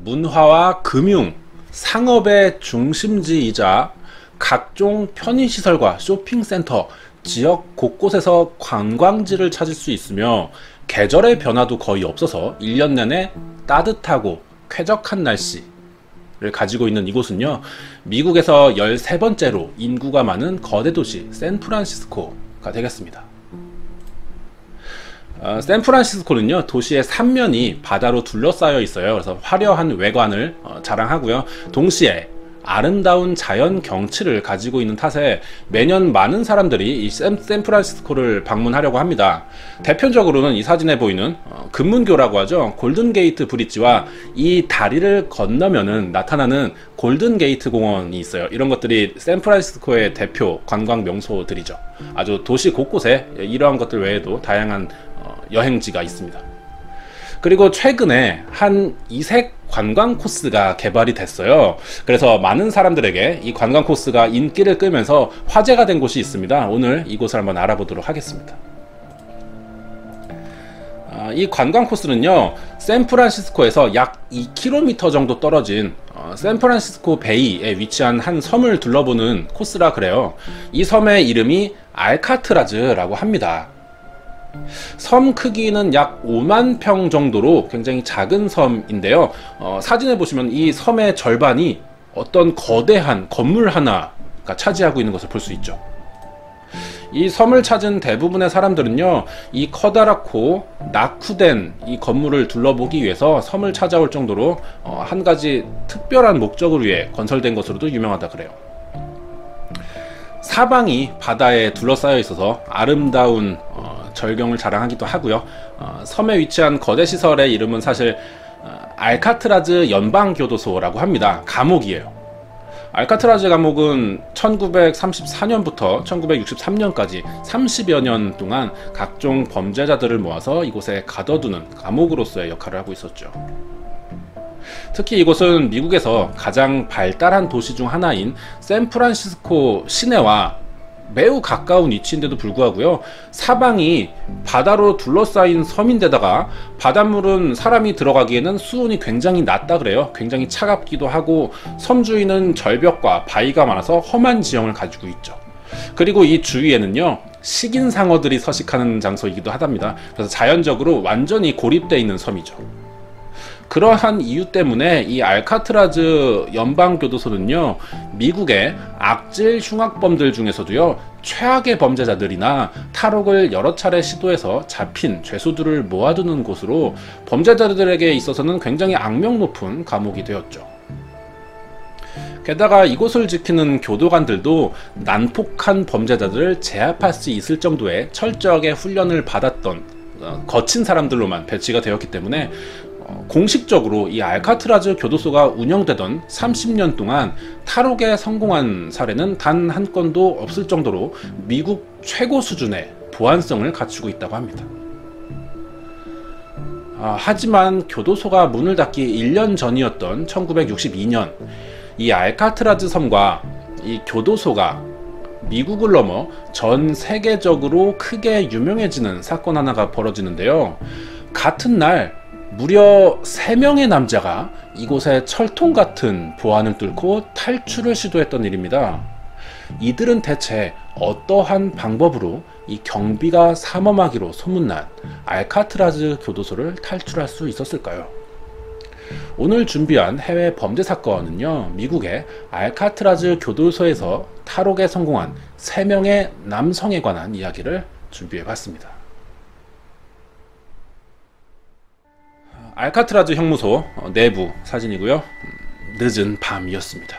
문화와 금융, 상업의 중심지이자 각종 편의시설과 쇼핑센터, 지역 곳곳에서 관광지를 찾을 수 있으며 계절의 변화도 거의 없어서 1년 내내 따뜻하고 쾌적한 날씨를 가지고 있는 이곳은요, 미국에서 13번째로 인구가 많은 거대 도시 샌프란시스코가 되겠습니다. 샌프란시스코는요, 도시의 3면이 바다로 둘러싸여 있어요. 그래서 화려한 외관을 자랑하고요, 동시에 아름다운 자연 경치를 가지고 있는 탓에 매년 많은 사람들이 이 샌프란시스코를 방문하려고 합니다. 대표적으로는 이 사진에 보이는 금문교라고 하죠. 골든게이트 브릿지와 이 다리를 건너면은 나타나는 골든게이트 공원이 있어요. 이런 것들이 샌프란시스코의 대표 관광 명소들이죠. 아주 도시 곳곳에 이러한 것들 외에도 다양한 여행지가 있습니다. 그리고 최근에 한 이색 관광 코스가 개발이 됐어요. 그래서 많은 사람들에게 이 관광 코스가 인기를 끌면서 화제가 된 곳이 있습니다. 오늘 이곳을 한번 알아보도록 하겠습니다. 이 관광 코스는요, 샌프란시스코에서 약 2km 정도 떨어진 샌프란시스코 베이에 위치한 한 섬을 둘러보는 코스라 그래요. 이 섬의 이름이 알카트라즈라고 합니다. 섬 크기는 약 5만 평 정도로 굉장히 작은 섬인데요, 사진에 보시면 이 섬의 절반이 어떤 거대한 건물 하나가 차지하고 있는 것을 볼 수 있죠. 이 섬을 찾은 대부분의 사람들은요, 이 커다랗고 낙후된 이 건물을 둘러보기 위해서 섬을 찾아올 정도로 한 가지 특별한 목적을 위해 건설된 것으로도 유명하다 그래요. 사방이 바다에 둘러싸여 있어서 아름다운 절경을 자랑하기도 하고요. 섬에 위치한 거대 시설의 이름은 사실 알카트라즈 연방교도소라고 합니다. 감옥이에요. 알카트라즈 감옥은 1934년부터 1963년까지 30여 년 동안 각종 범죄자들을 모아서 이곳에 가둬두는 감옥으로서의 역할을 하고 있었죠. 특히 이곳은 미국에서 가장 발달한 도시 중 하나인 샌프란시스코 시내와 매우 가까운 위치인데도 불구하고요, 사방이 바다로 둘러싸인 섬인데다가 바닷물은 사람이 들어가기에는 수온이 굉장히 낮다 그래요. 굉장히 차갑기도 하고 섬 주위는 절벽과 바위가 많아서 험한 지형을 가지고 있죠. 그리고 이 주위에는요, 식인상어들이 서식하는 장소이기도 하답니다. 그래서 자연적으로 완전히 고립되어 있는 섬이죠. 그러한 이유 때문에 이 알카트라즈 연방교도소는요, 미국의 악질 흉악범들 중에서도요, 최악의 범죄자들이나 탈옥을 여러 차례 시도해서 잡힌 죄수들을 모아두는 곳으로 범죄자들에게 있어서는 굉장히 악명 높은 감옥이 되었죠. 게다가 이곳을 지키는 교도관들도 난폭한 범죄자들을 제압할 수 있을 정도의 철저하게 훈련을 받았던 거친 사람들로만 배치가 되었기 때문에 공식적으로 이 알카트라즈 교도소가 운영되던 30년 동안 탈옥에 성공한 사례는 단 한 건도 없을 정도로 미국 최고 수준의 보안성을 갖추고 있다고 합니다. 하지만 교도소가 문을 닫기 1년 전이었던 1962년, 이 알카트라즈 섬과 이 교도소가 미국을 넘어 전 세계적으로 크게 유명해지는 사건 하나가 벌어지는데요, 같은 날 무려 3명의 남자가 이곳의 철통 같은 보안을 뚫고 탈출을 시도했던 일입니다. 이들은 대체 어떠한 방법으로 이 경비가 삼엄하기로 소문난 알카트라즈 교도소를 탈출할 수 있었을까요? 오늘 준비한 해외 범죄 사건은요, 미국의 알카트라즈 교도소에서 탈옥에 성공한 3명의 남성에 관한 이야기를 준비해 봤습니다. 알카트라즈 형무소 내부 사진이고요. 늦은 밤이었습니다.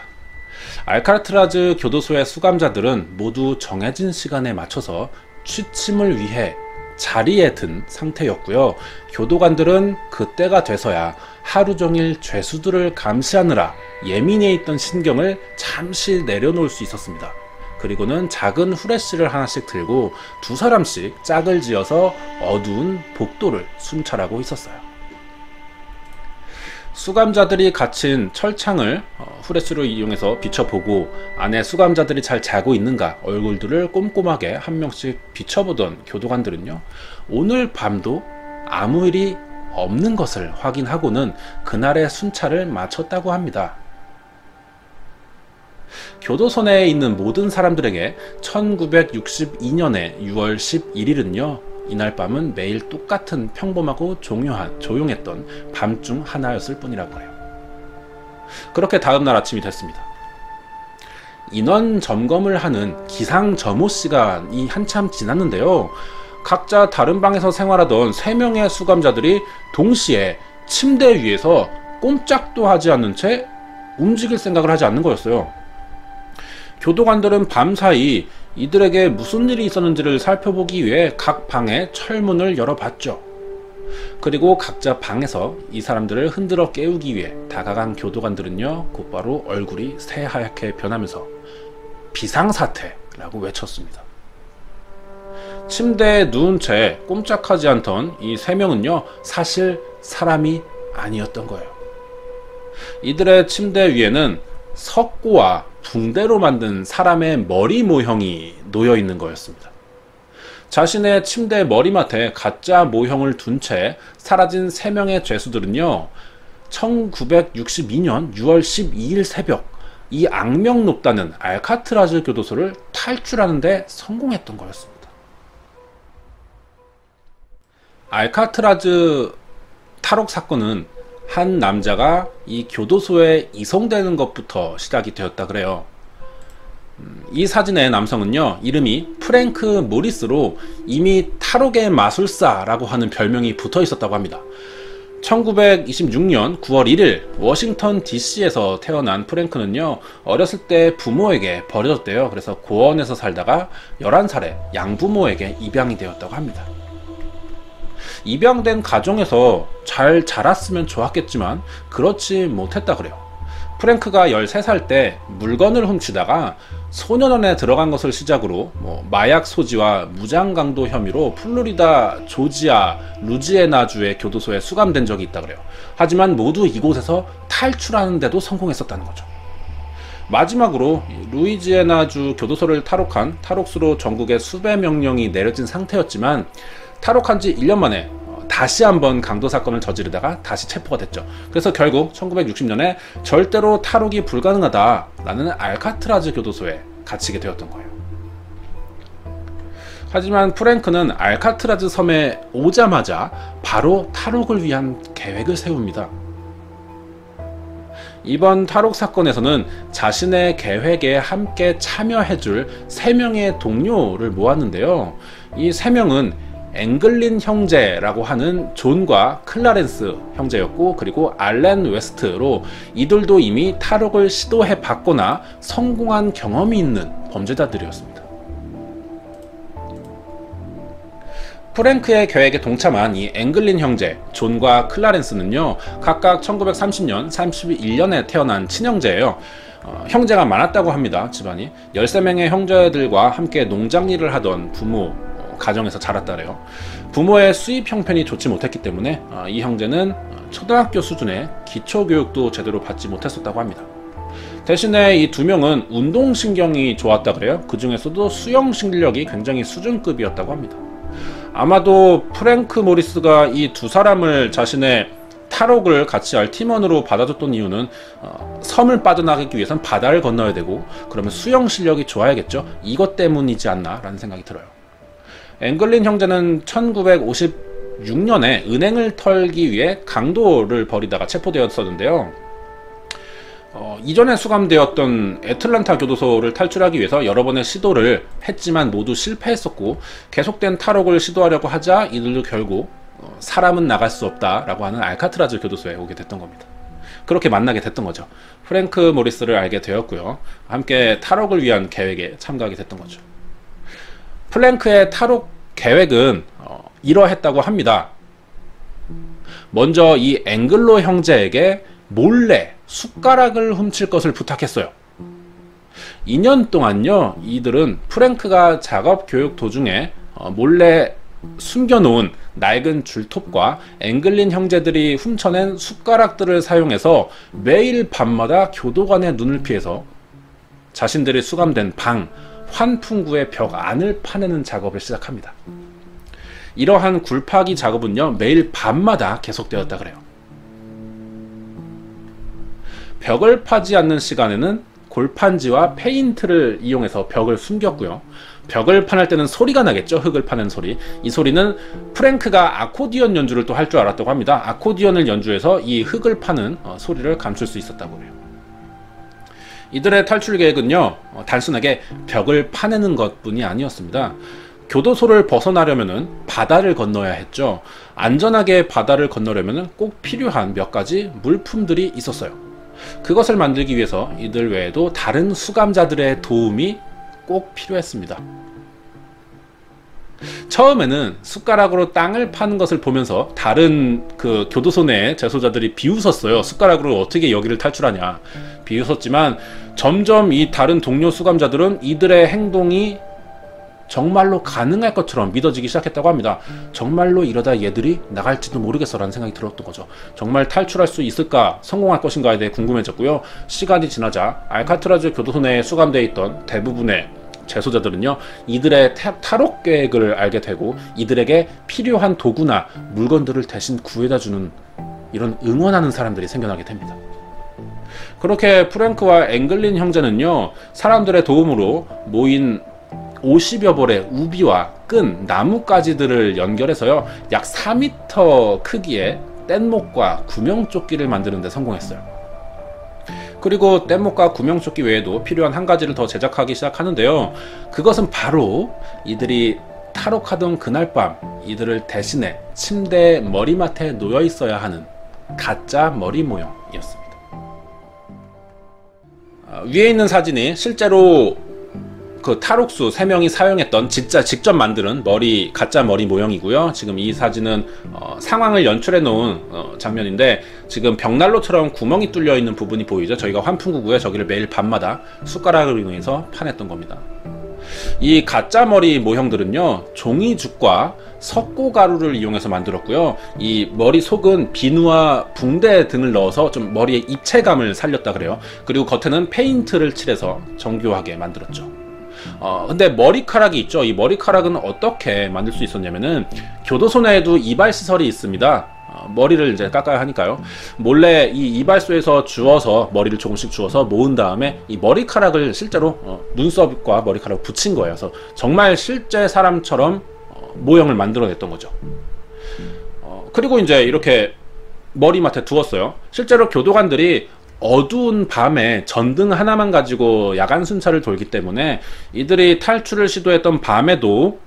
알카트라즈 교도소의 수감자들은 모두 정해진 시간에 맞춰서 취침을 위해 자리에 든 상태였고요. 교도관들은 그때가 돼서야 하루 종일 죄수들을 감시하느라 예민해 있던 신경을 잠시 내려놓을 수 있었습니다. 그리고는 작은 후레쉬를 하나씩 들고 2사람씩 짝을 지어서 어두운 복도를 순찰하고 있었어요. 수감자들이 갇힌 철창을 후레쉬로 이용해서 비춰보고 안에 수감자들이 잘 자고 있는가 얼굴들을 꼼꼼하게 한 명씩 비춰보던 교도관들은요, 오늘 밤도 아무 일이 없는 것을 확인하고는 그날의 순찰을 마쳤다고 합니다. 교도소 내에 있는 모든 사람들에게 1962년의 6월 11일은요 이날 밤은 매일 똑같은 평범하고 조용했던 밤 중 하나였을 뿐이라고 해요. 그렇게 다음날 아침이 됐습니다. 인원 점검을 하는 기상 점호 시간이 한참 지났는데요, 각자 다른 방에서 생활하던 3명의 수감자들이 동시에 침대 위에서 꼼짝도 하지 않는 채 움직일 생각을 하지 않는 거였어요. 교도관들은 밤사이 이들에게 무슨 일이 있었는지를 살펴보기 위해 각 방의 철문을 열어봤죠. 그리고 각자 방에서 이 사람들을 흔들어 깨우기 위해 다가간 교도관들은요 곧바로 얼굴이 새하얗게 변하면서 비상사태라고 외쳤습니다. 침대에 누운 채 꼼짝하지 않던 이 3명은요 사실 사람이 아니었던 거예요. 이들의 침대 위에는 석고와 붕대로 만든 사람의 머리 모형이 놓여 있는 거였습니다. 자신의 침대 머리맡에 가짜 모형을 둔 채 사라진 3명의 죄수들은요 1962년 6월 12일 새벽 이 악명 높다는 알카트라즈 교도소를 탈출하는 데 성공했던 거였습니다. 알카트라즈 탈옥 사건은 한 남자가 이 교도소에 이송되는 것부터 시작이 되었다 그래요. 이 사진의 남성은요 이름이 프랭크 모리스로 이미 탈옥의 마술사라고 하는 별명이 붙어 있었다고 합니다. 1926년 9월 1일 워싱턴 DC에서 태어난 프랭크는요 어렸을 때 부모에게 버려졌대요. 그래서 고원에서 살다가 11살에 양부모에게 입양이 되었다고 합니다. 입양된 가정에서 잘 자랐으면 좋았겠지만 그렇지 못했다 그래요. 프랭크가 13살 때 물건을 훔치다가 소년원에 들어간 것을 시작으로 마약 소지와 무장강도 혐의로 플로리다, 조지아, 루지애나주의 교도소에 수감된 적이 있다 그래요. 하지만 모두 이곳에서 탈출하는 데도 성공했었다는 거죠. 마지막으로 루이지애나주 교도소를 탈옥한 탈옥수로 전국에 수배 명령이 내려진 상태였지만 탈옥한 지 1년 만에 다시 한번 강도 사건을 저지르다가 다시 체포가 됐죠. 그래서 결국 1960년에 절대로 탈옥이 불가능하다라는 알카트라즈 교도소에 갇히게 되었던 거예요. 하지만 프랭크는 알카트라즈 섬에 오자마자 바로 탈옥을 위한 계획을 세웁니다. 이번 탈옥 사건에서는 자신의 계획에 함께 참여해줄 3명의 동료를 모았는데요. 이 3명은 앵글린 형제라고 하는 존과 클라렌스 형제였고, 그리고 알렌 웨스트로 이들도 이미 탈옥을 시도해 봤거나 성공한 경험이 있는 범죄자들이었습니다. 프랭크의 계획에 동참한 이 앵글린 형제 존과 클라렌스는요 각각 1930년, 31년에 태어난 친형제예요. 형제가 많았다고 합니다. 집안이 13명의 형제들과 함께 농장일을 하던 부모 가정에서 자랐다래요. 부모의 수입 형편이 좋지 못했기 때문에 이 형제는 초등학교 수준의 기초교육도 제대로 받지 못했었다고 합니다. 대신에 이 2명은 운동신경이 좋았다 그래요. 그 중에서도 수영 실력이 굉장히 수준급이었다고 합니다. 아마도 프랭크 모리스가 이 2사람을 자신의 탈옥을 같이 할 팀원으로 받아줬던 이유는 섬을 빠져나가기 위해선 바다를 건너야 되고 그러면 수영 실력이 좋아야겠죠. 이것 때문이지 않나 라는 생각이 들어요. 앵글린 형제는 1956년에 은행을 털기 위해 강도를 벌이다가 체포되었었는데요. 이전에 수감되었던 애틀란타 교도소를 탈출하기 위해서 여러 번의 시도를 했지만 모두 실패했었고, 계속된 탈옥을 시도하려고 하자 이들도 결국 사람은 나갈 수 없다라고 하는 알카트라즈 교도소에 오게 됐던 겁니다. 그렇게 만나게 됐던 거죠. 프랭크 모리스를 알게 되었고요. 함께 탈옥을 위한 계획에 참가하게 됐던 거죠. 프랭크의 탈옥 계획은 이러했다고 합니다. 먼저 이 앵글로 형제에게 몰래 숟가락을 훔칠 것을 부탁했어요. 2년 동안요, 이들은 프랭크가 작업 교육 도중에 몰래 숨겨놓은 낡은 줄톱과 앵글린 형제들이 훔쳐낸 숟가락들을 사용해서 매일 밤마다 교도관의 눈을 피해서 자신들이 수감된 방, 환풍구의 벽 안을 파내는 작업을 시작합니다. 이러한 굴파기 작업은요 매일 밤마다 계속되었다 그래요. 벽을 파지 않는 시간에는 골판지와 페인트를 이용해서 벽을 숨겼고요. 벽을 파낼 때는 소리가 나겠죠. 흙을 파는 소리. 이 소리는 프랭크가 아코디언 연주를 또 할 줄 알았다고 합니다. 아코디언을 연주해서 이 흙을 파는 소리를 감출 수 있었다고 해요. 이들의 탈출 계획은요 단순하게 벽을 파내는 것뿐이 아니었습니다. 교도소를 벗어나려면 바다를 건너야 했죠. 안전하게 바다를 건너려면 꼭 필요한 몇 가지 물품들이 있었어요. 그것을 만들기 위해서 이들 외에도 다른 수감자들의 도움이 꼭 필요했습니다. 처음에는 숟가락으로 땅을 파는 것을 보면서 다른 그 교도소 내 재소자들이 비웃었어요. 숟가락으로 어떻게 여기를 탈출하냐 비웃었지만 점점 이 다른 동료 수감자들은 이들의 행동이 정말로 가능할 것처럼 믿어지기 시작했다고 합니다. 정말로 이러다 얘들이 나갈지도 모르겠어 라는 생각이 들었던 거죠. 정말 탈출할 수 있을까, 성공할 것인가에 대해 궁금해졌고요. 시간이 지나자 알카트라즈 교도소 내에 수감되어 있던 대부분의 재소자들은요 이들의 탈옥 계획을 알게 되고 이들에게 필요한 도구나 물건들을 대신 구해다 주는 이런 응원하는 사람들이 생겨나게 됩니다. 그렇게 프랭크와 앵글린 형제는요 사람들의 도움으로 모인 50여 벌의 우비와 끈, 나뭇가지들을 연결해서요 약 4m 크기의 뗏목과 구명조끼를 만드는 데 성공했어요. 그리고 뗏목과 구명조끼 외에도 필요한 한 가지를 더 제작하기 시작하는데요. 그것은 바로 이들이 탈옥하던 그날 밤 이들을 대신해 침대 머리맡에 놓여 있어야 하는 가짜 머리 모형이었습니다. 위에 있는 사진이 실제로 그 탈옥수 3명이 사용했던 진짜 직접 만드는 가짜 머리 모형이고요. 지금 이 사진은 상황을 연출해 놓은 장면인데 지금 벽난로처럼 구멍이 뚫려 있는 부분이 보이죠. 저희가 환풍구고요. 저기를 매일 밤마다 숟가락을 이용해서 파냈던 겁니다. 이 가짜 머리 모형들은요 종이죽과 석고가루를 이용해서 만들었고요. 이 머리 속은 비누와 붕대 등을 넣어서 좀 머리의 입체감을 살렸다 그래요. 그리고 겉에는 페인트를 칠해서 정교하게 만들었죠. 근데 머리카락이 있죠. 이 머리카락은 어떻게 만들 수 있었냐면은 교도소 내에도 이발시설이 있습니다. 머리를 이제 깎아야 하니까요. 몰래 이 이발소에서 머리를 조금씩 주워서 모은 다음에 이 머리카락을 실제로 눈썹과 머리카락을 붙인 거예요. 그래서 정말 실제 사람처럼 모형을 만들어냈던 거죠. 그리고 이제 이렇게 머리맡에 두었어요. 실제로 교도관들이 어두운 밤에 전등 하나만 가지고 야간 순찰을 돌기 때문에 이들이 탈출을 시도했던 밤에도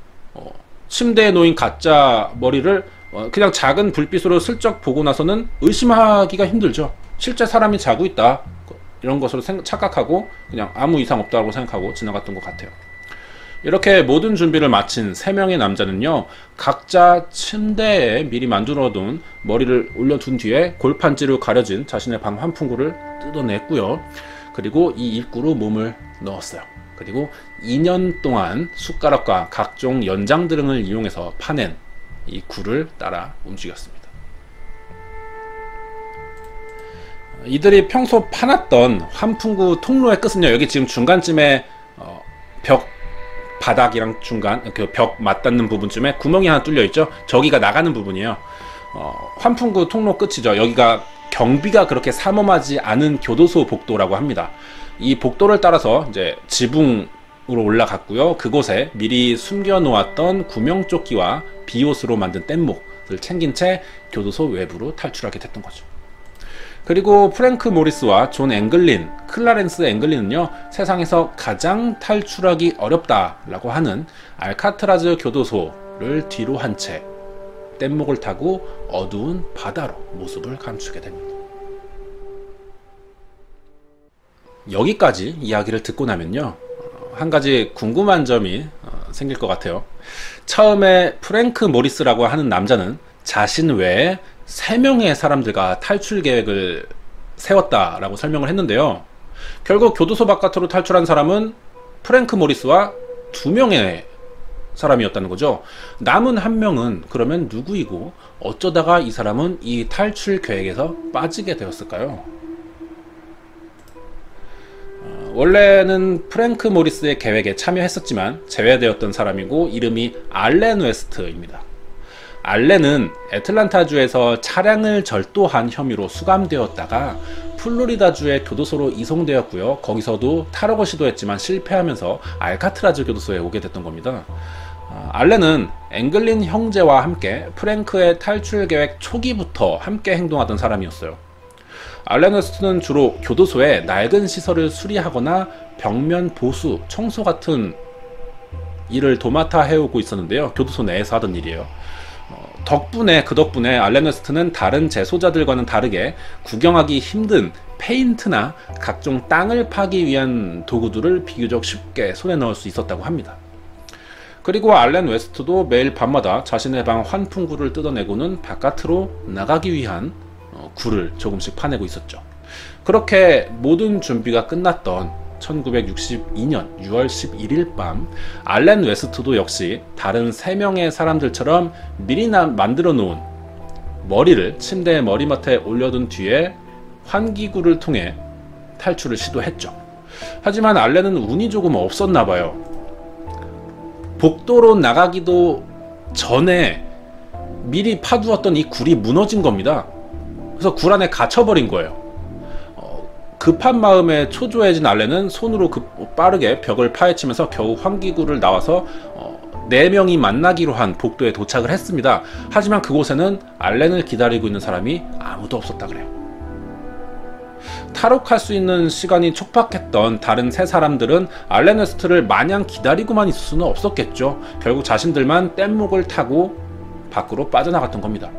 침대에 놓인 가짜 머리를 그냥 작은 불빛으로 슬쩍 보고 나서는 의심하기가 힘들죠. 실제 사람이 자고 있다 이런 것으로 착각하고 그냥 아무 이상 없다고 생각하고 지나갔던 것 같아요. 이렇게 모든 준비를 마친 3명의 남자는요 각자 침대에 미리 만들어둔 머리를 올려둔 뒤에 골판지로 가려진 자신의 방 환풍구를 뜯어냈고요. 그리고 이 입구로 몸을 넣었어요. 그리고 2년 동안 숟가락과 각종 연장 등을 이용해서 파낸 이 굴을 따라 움직였습니다. 이들이 평소 파놨던 환풍구 통로의 끝은요 여기 지금 중간쯤에 벽 바닥이랑 중간 그 벽 맞닿는 부분쯤에 구멍이 하나 뚫려 있죠. 저기가 나가는 부분이에요. 환풍구 통로 끝이죠. 여기가 경비가 그렇게 삼엄하지 않은 교도소 복도라고 합니다. 이 복도를 따라서 이제 지붕으로 올라갔고요. 그곳에 미리 숨겨 놓았던 구명조끼와 비옷으로 만든 뗏목을 챙긴 채 교도소 외부로 탈출하게 됐던 거죠. 그리고 프랭크 모리스와 존 앵글린, 클라렌스 앵글린은요 세상에서 가장 탈출하기 어렵다라고 하는 알카트라즈 교도소를 뒤로 한 채 뗏목을 타고 어두운 바다로 모습을 감추게 됩니다. 여기까지 이야기를 듣고 나면요 한 가지 궁금한 점이 생길 것 같아요. 처음에 프랭크 모리스라고 하는 남자는 자신 외에 3명의 사람들과 탈출 계획을 세웠다라고 설명을 했는데요. 결국 교도소 바깥으로 탈출한 사람은 프랭크 모리스와 2명의 사람이었다는 거죠. 남은 1명은 그러면 누구이고 어쩌다가 이 사람은 이 탈출 계획에서 빠지게 되었을까요? 원래는 프랭크 모리스의 계획에 참여했었지만 제외되었던 사람이고 이름이 알렌 웨스트입니다. 알렌은 애틀란타주에서 차량을 절도한 혐의로 수감되었다가 플로리다주의 교도소로 이송되었고요. 거기서도 탈옥을 시도했지만 실패하면서 알카트라즈 교도소에 오게 됐던 겁니다. 알렌은 앵글린 형제와 함께 프랭크의 탈출 계획 초기부터 함께 행동하던 사람이었어요. 알렌 웨스트는 주로 교도소에 낡은 시설을 수리하거나 벽면 보수, 청소 같은 일을 도맡아 해오고 있었는데요. 교도소 내에서 하던 일이에요. 그 덕분에 알렌 웨스트는 다른 재소자들과는 다르게 구경하기 힘든 페인트나 각종 땅을 파기 위한 도구들을 비교적 쉽게 손에 넣을 수 있었다고 합니다. 그리고 알렌 웨스트도 매일 밤마다 자신의 방 환풍구를 뜯어내고는 바깥으로 나가기 위한 굴을 조금씩 파내고 있었죠. 그렇게 모든 준비가 끝났던 1962년 6월 11일 밤 알렌 웨스트도 역시 다른 3명의 사람들처럼 미리 만들어 놓은 머리를 침대의 머리맡에 올려둔 뒤에 환기구를 통해 탈출을 시도했죠. 하지만 알렌은 운이 조금 없었나 봐요. 복도로 나가기도 전에 미리 파두었던 이 굴이 무너진 겁니다. 그래서 굴 안에 갇혀버린 거예요. 급한 마음에 초조해진 알렌은 손으로 빠르게 벽을 파헤치면서 겨우 환기구를 나와서 4명이 만나기로 한 복도에 도착을 했습니다. 하지만 그곳에는 알렌을 기다리고 있는 사람이 아무도 없었다 그래요. 탈옥할 수 있는 시간이 촉박했던 다른 3사람들은 알렌 웨스트를 마냥 기다리고만 있을 수는 없었겠죠. 결국 자신들만 뗏목을 타고 밖으로 빠져나갔던 겁니다.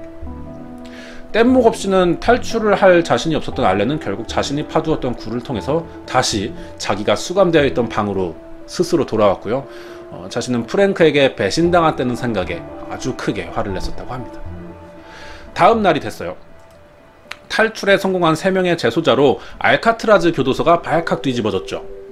뗏목 없이는 탈출을 할 자신이 없었던 알렌은 결국 자신이 파두었던 굴을 통해서 다시 자기가 수감되어 있던 방으로 스스로 돌아왔고요. 자신은 프랭크에게 배신당했다는 생각에 아주 크게 화를 냈었다고 합니다. 다음 날이 됐어요. 탈출에 성공한 3명의 재소자로 알카트라즈 교도소가 발칵 뒤집어졌죠.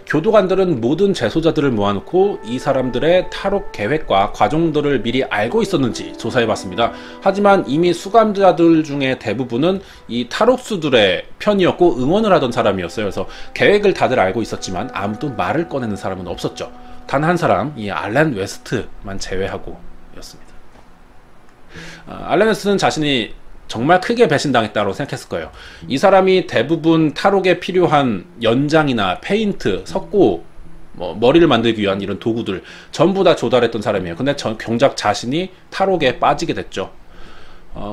교도관들은 모든 재소자들을 모아놓고 이 사람들의 탈옥 계획과 과정들을 미리 알고 있었는지 조사해봤습니다. 하지만 이미 수감자들 중에 대부분은 이 탈옥수들의 편이었고 응원을 하던 사람이었어요. 그래서 계획을 다들 알고 있었지만 아무도 말을 꺼내는 사람은 없었죠. 단 한 사람, 이 알렌 웨스트만 제외하고 였습니다. 알렌 웨스트는 자신이 정말 크게 배신당했다고 생각했을 거예요. 이 사람이 대부분 탈옥에 필요한 연장이나 페인트, 석고, 머리를 만들기 위한 이런 도구들 전부 다 조달했던 사람이에요. 근데 정작 자신이 탈옥에 빠지게 됐죠.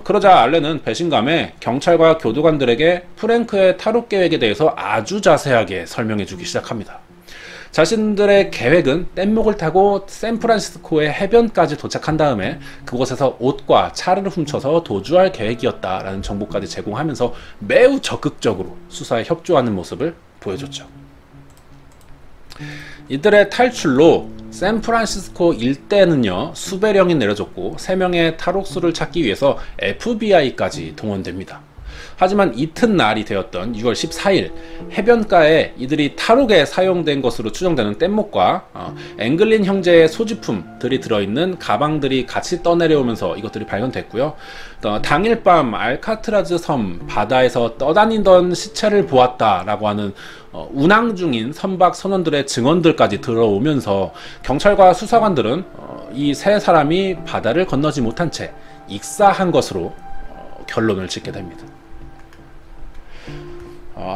그러자 알렌은 배신감에 경찰과 교도관들에게 프랭크의 탈옥 계획에 대해서 아주 자세하게 설명해 주기 시작합니다. 자신들의 계획은 뗏목을 타고 샌프란시스코의 해변까지 도착한 다음에 그곳에서 옷과 차를 훔쳐서 도주할 계획이었다라는 정보까지 제공하면서 매우 적극적으로 수사에 협조하는 모습을 보여줬죠. 이들의 탈출로 샌프란시스코 일대는요 수배령이 내려졌고 3명의 탈옥수를 찾기 위해서 FBI까지 동원됩니다. 하지만 이튿날이 되었던 6월 14일 해변가에 이들이 탈옥에 사용된 것으로 추정되는 뗏목과 앵글린 형제의 소지품들이 들어있는 가방들이 같이 떠내려오면서 이것들이 발견됐고요. 당일 밤 알카트라즈 섬 바다에서 떠다니던 시체를 보았다라고 하는 운항 중인 선박 선원들의 증언들까지 들어오면서 경찰과 수사관들은 이 3사람이 바다를 건너지 못한 채 익사한 것으로 결론을 짓게 됩니다.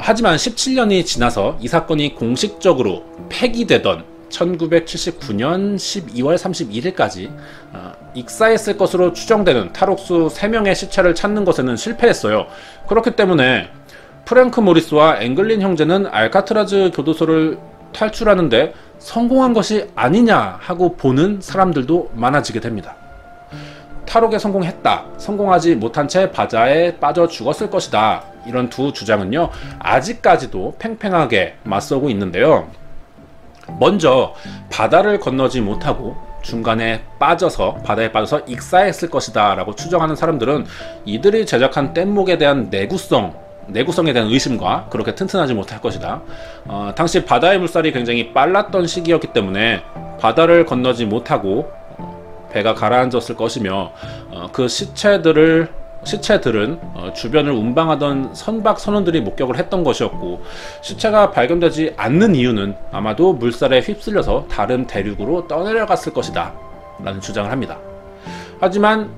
하지만 17년이 지나서 이 사건이 공식적으로 폐기되던 1979년 12월 31일까지 익사했을 것으로 추정되는 탈옥수 3명의 시체를 찾는 것에는 실패했어요. 그렇기 때문에 프랭크 모리스와 앵글린 형제는 알카트라즈 교도소를 탈출하는데 성공한 것이 아니냐 하고 보는 사람들도 많아지게 됩니다. 탈옥에 성공했다, 성공하지 못한 채 바다에 빠져 죽었을 것이다, 이런 두 주장은요 아직까지도 팽팽하게 맞서고 있는데요. 먼저 바다를 건너지 못하고 중간에 바다에 빠져서 익사했을 것이다 라고 추정하는 사람들은 이들이 제작한 뗏목에 대한 내구성에 대한 의심과 그렇게 튼튼하지 못할 것이다. 당시 바다의 물살이 굉장히 빨랐던 시기였기 때문에 바다를 건너지 못하고 배가 가라앉았을 것이며 그 시체들은 주변을 운방하던 선박 선원들이 목격을 했던 것이었고, 시체가 발견되지 않는 이유는 아마도 물살에 휩쓸려서 다른 대륙으로 떠내려갔을 것이다 라는 주장을 합니다. 하지만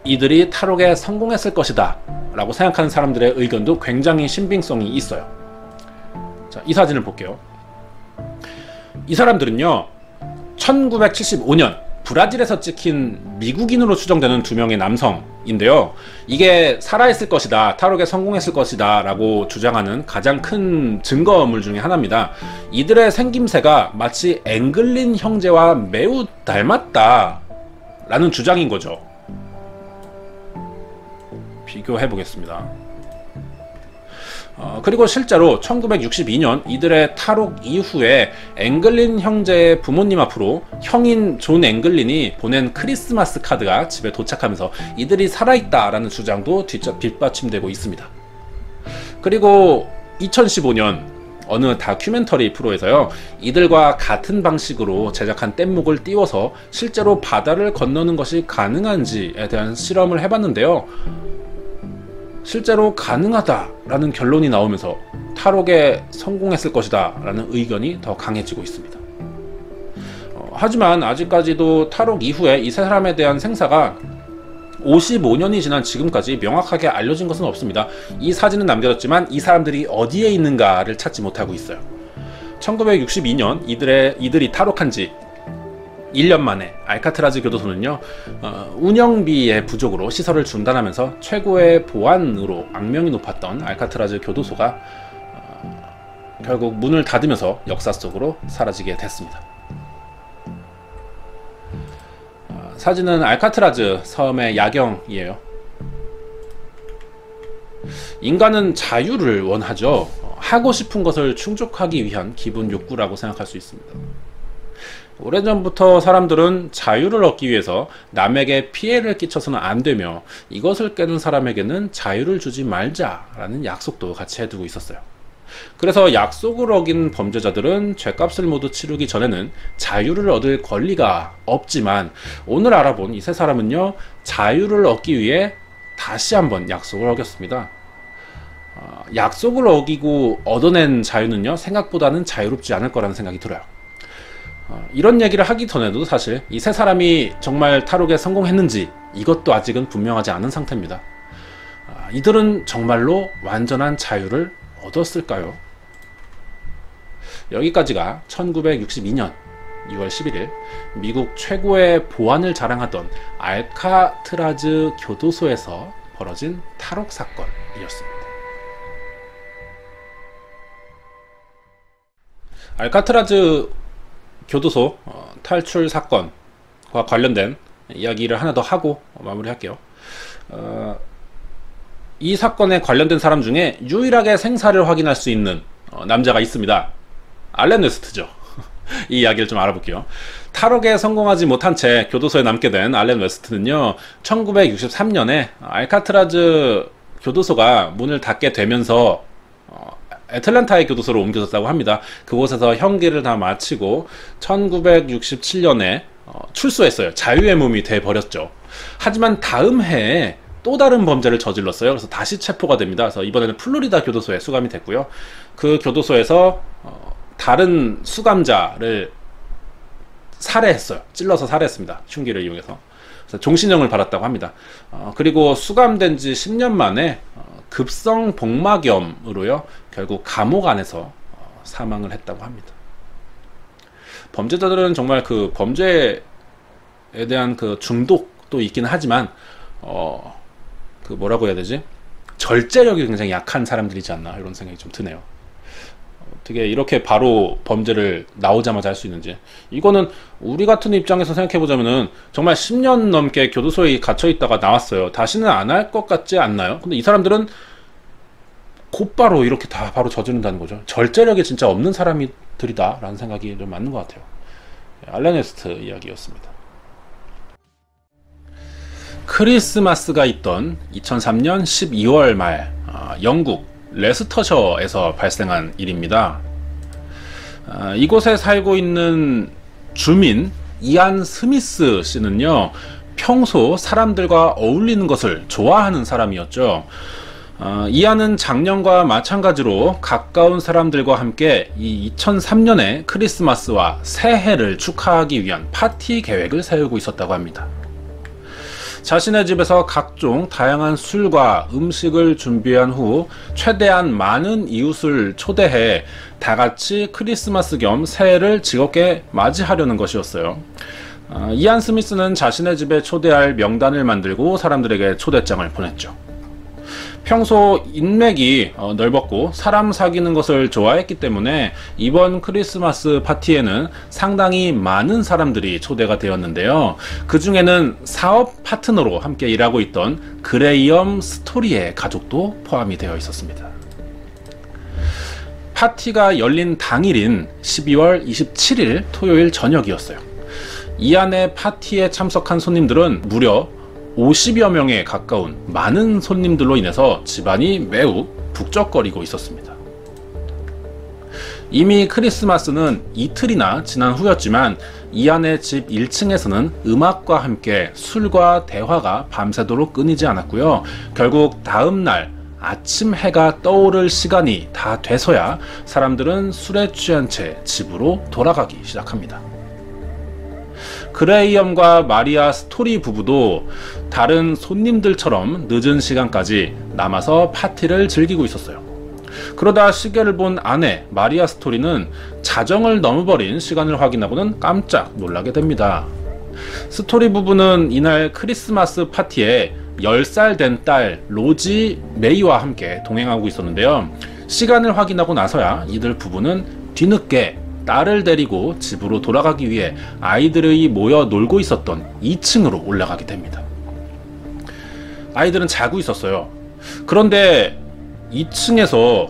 이들이 탈옥에 성공했을 것이다 라고 생각하는 사람들의 의견도 굉장히 신빙성이 있어요. 자, 이 사진을 볼게요. 이 사람들은요 1975년 브라질에서 찍힌 미국인으로 추정되는 2명의 남성인데요, 이게 살아있을 것이다, 탈옥에 성공했을 것이다 라고 주장하는 가장 큰 증거물 중에 하나입니다. 이들의 생김새가 마치 앵글린 형제와 매우 닮았다 라는 주장인 거죠. 비교해 보겠습니다. 그리고 실제로 1962년 이들의 탈옥 이후에 앵글린 형제의 부모님 앞으로 형인 존 앵글린이 보낸 크리스마스 카드가 집에 도착하면서 이들이 살아있다라는 주장도 뒷받침되고 있습니다. 그리고 2015년 어느 다큐멘터리 프로에서요, 이들과 같은 방식으로 제작한 뗏목을 띄워서 실제로 바다를 건너는 것이 가능한지에 대한 실험을 해봤는데요, 실제로 가능하다라는 결론이 나오면서 탈옥에 성공했을 것이다 라는 의견이 더 강해지고 있습니다. 하지만 아직까지도 탈옥 이후에 이 세 사람에 대한 생사가 55년이 지난 지금까지 명확하게 알려진 것은 없습니다. 이 사진은 남겨졌지만 이 사람들이 어디에 있는가를 찾지 못하고 있어요. 1962년 이들이 탈옥한 지 1년 만에 알카트라즈 교도소는요, 운영비의 부족으로 시설을 중단하면서 최고의 보안으로 악명이 높았던 알카트라즈 교도소가 결국 문을 닫으면서 역사 속으로 사라지게 됐습니다. 사진은 알카트라즈 섬의 야경이에요. 인간은 자유를 원하죠. 하고 싶은 것을 충족하기 위한 기본 욕구라고 생각할 수 있습니다. 오래전부터 사람들은 자유를 얻기 위해서 남에게 피해를 끼쳐서는 안 되며 이것을 깨는 사람에게는 자유를 주지 말자라는 약속도 같이 해두고 있었어요. 그래서 약속을 어긴 범죄자들은 죗값을 모두 치르기 전에는 자유를 얻을 권리가 없지만, 오늘 알아본 이 세 사람은요, 자유를 얻기 위해 다시 한번 약속을 어겼습니다. 약속을 어기고 얻어낸 자유는요, 생각보다는 자유롭지 않을 거라는 생각이 들어요. 이런 얘기를 하기 전에도 사실 이 세 사람이 정말 탈옥에 성공했는지 이것도 아직은 분명하지 않은 상태입니다. 이들은 정말로 완전한 자유를 얻었을까요? 여기까지가 1962년 6월 11일 미국 최고의 보안을 자랑하던 알카트라즈 교도소에서 벌어진 탈옥 사건이었습니다. 알카트라즈 교도소 탈출 사건과 관련된 이야기를 하나 더 하고 마무리할게요. 이 사건에 관련된 사람 중에 유일하게 생사를 확인할 수 있는 남자가 있습니다. 알렌 웨스트죠. 이 이야기를 좀 알아볼게요. 탈옥에 성공하지 못한 채 교도소에 남게 된 알렌 웨스트는요, 1963년에 알카트라즈 교도소가 문을 닫게 되면서 애틀랜타의 교도소로 옮겨졌다고 합니다. 그곳에서 형기를 다 마치고 1967년에 출소했어요. 자유의 몸이 돼버렸죠. 하지만 다음 해에 또 다른 범죄를 저질렀어요. 그래서 다시 체포가 됩니다. 그래서 이번에는 플로리다 교도소에 수감이 됐고요. 그 교도소에서 다른 수감자를 살해했어요. 찔러서 살해했습니다. 흉기를 이용해서. 그래서 종신형을 받았다고 합니다. 그리고 수감된 지 10년 만에 급성 복막염으로요, 결국 감옥 안에서 사망을 했다고 합니다. 범죄자들은 정말 그 범죄에 대한 그 중독도 있긴 하지만 그 뭐라고 해야 되지? 절제력이 굉장히 약한 사람들이지 않나, 이런 생각이 좀 드네요. 어떻게 이렇게 바로 범죄를 나오자마자 할 수 있는지. 이거는 우리 같은 입장에서 생각해보자면은 정말 10년 넘게 교도소에 갇혀있다가 나왔어요. 다시는 안 할 것 같지 않나요? 근데 이 사람들은 곧바로 이렇게 다 바로 저지른다는 거죠. 절제력이 진짜 없는 사람들이다 라는 생각이 좀 맞는 것 같아요. 알렌 웨스트 이야기였습니다. 크리스마스가 있던 2003년 12월 말 영국 레스터셔에서 발생한 일입니다. 이곳에 살고 있는 주민 이안 스미스 씨는요, 평소 사람들과 어울리는 것을 좋아하는 사람이었죠. 이안은 작년과 마찬가지로 가까운 사람들과 함께 이 2003년의 크리스마스와 새해를 축하하기 위한 파티 계획을 세우고 있었다고 합니다. 자신의 집에서 각종 다양한 술과 음식을 준비한 후 최대한 많은 이웃을 초대해 다같이 크리스마스 겸 새해를 즐겁게 맞이하려는 것이었어요. 이안 스미스는 자신의 집에 초대할 명단을 만들고 사람들에게 초대장을 보냈죠. 평소 인맥이 넓었고 사람 사귀는 것을 좋아했기 때문에 이번 크리스마스 파티에는 상당히 많은 사람들이 초대가 되었는데요. 그 중에는 사업 파트너로 함께 일하고 있던 그레이엄 스토리의 가족도 포함이 되어 있었습니다. 파티가 열린 당일인 12월 27일 토요일 저녁이었어요. 이안의 파티에 참석한 손님들은 무려 50여 명에 가까운 많은 손님들로 인해서 집안이 매우 북적거리고 있었습니다. 이미 크리스마스는 이틀이나 지난 후였지만 이안의 집 1층에서는 음악과 함께 술과 대화가 밤새도록 끊이지 않았고요. 결국 다음 날 아침 해가 떠오를 시간이 다 돼서야 사람들은 술에 취한 채 집으로 돌아가기 시작합니다. 그레이엄과 마리아 스토리 부부도 다른 손님들처럼 늦은 시간까지 남아서 파티를 즐기고 있었어요. 그러다 시계를 본 아내 마리아 스토리는 자정을 넘어버린 시간을 확인하고는 깜짝 놀라게 됩니다. 스토리 부부는 이날 크리스마스 파티에 10살 된 딸 로지 메이와 함께 동행하고 있었는데요. 시간을 확인하고 나서야 이들 부부는 뒤늦게 딸을 데리고 집으로 돌아가기 위해 아이들이 모여 놀고 있었던 2층으로 올라가게 됩니다. 아이들은 자고 있었어요. 그런데 2층에서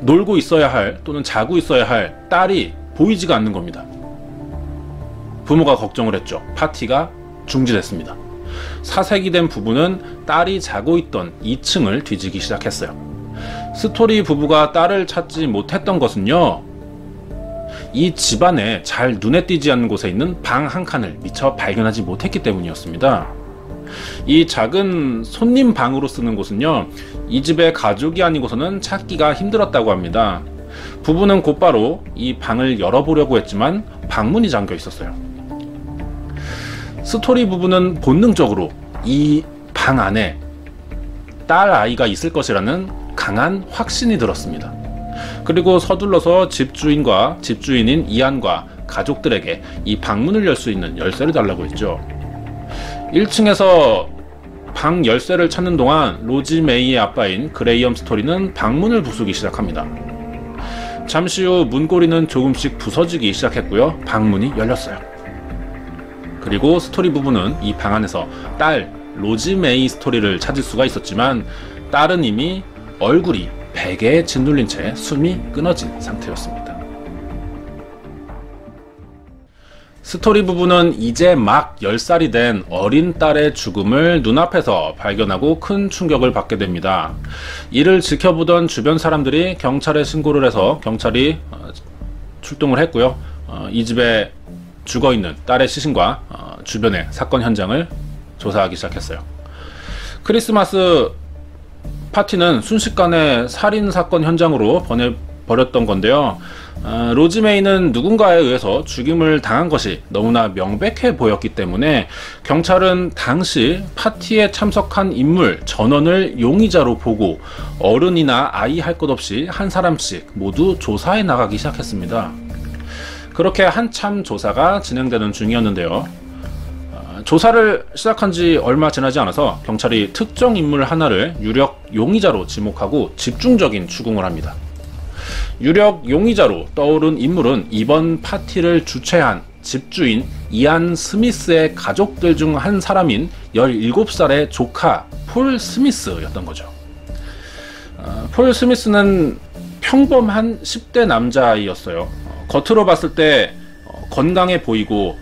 놀고 있어야 할 또는 자고 있어야 할 딸이 보이지가 않는 겁니다. 부모가 걱정을 했죠. 파티가 중지됐습니다. 사색이 된 부부는 딸이 자고 있던 2층을 뒤지기 시작했어요. 스토리 부부가 딸을 찾지 못했던 것은요, 이 집안에 잘 눈에 띄지 않는 곳에 있는 방 한 칸을 미처 발견하지 못했기 때문이었습니다. 이 작은 손님 방으로 쓰는 곳은요, 이 집의 가족이 아니고서는 찾기가 힘들었다고 합니다. 부부는 곧바로 이 방을 열어보려고 했지만 방문이 잠겨 있었어요. 스토리 부부는 본능적으로 이 방 안에 딸 아이가 있을 것이라는 강한 확신이 들었습니다. 그리고 서둘러서 집주인과 집주인인 이안과 가족들에게 이 방문을 열 수 있는 열쇠를 달라고 했죠. 1층에서 방 열쇠를 찾는 동안 로지 메이의 아빠인 그레이엄 스토리는 방문을 부수기 시작합니다. 잠시 후 문고리는 조금씩 부서지기 시작했고요. 방문이 열렸어요. 그리고 스토리 부부는 이 방 안에서 딸 로지 메이 스토리를 찾을 수가 있었지만 딸은 이미 얼굴이 베개에 짓눌린 채 숨이 끊어진 상태였습니다. 스토리 부부는 이제 막 10살이 된 어린 딸의 죽음을 눈앞에서 발견하고 큰 충격을 받게 됩니다. 이를 지켜보던 주변 사람들이 경찰에 신고를 해서 경찰이 출동을 했고요. 이 집에 죽어있는 딸의 시신과 주변의 사건 현장을 조사하기 시작했어요. 크리스마스 파티는 순식간에 살인사건 현장으로 변해버렸던 건데요. 로지 메이는 누군가에 의해서 죽임을 당한 것이 너무나 명백해 보였기 때문에 경찰은 당시 파티에 참석한 인물 전원을 용의자로 보고 어른이나 아이 할 것 없이 한 사람씩 모두 조사해 나가기 시작했습니다. 그렇게 한참 조사가 진행되는 중이었는데요. 조사를 시작한 지 얼마 지나지 않아서 경찰이 특정 인물 하나를 유력 용의자로 지목하고 집중적인 추궁을 합니다. 유력 용의자로 떠오른 인물은 이번 파티를 주최한 집주인 이안 스미스의 가족들 중 한 사람인 17살의 조카 폴 스미스였던 거죠. 폴 스미스는 평범한 10대 남자아이였어요. 겉으로 봤을 때 건강해 보이고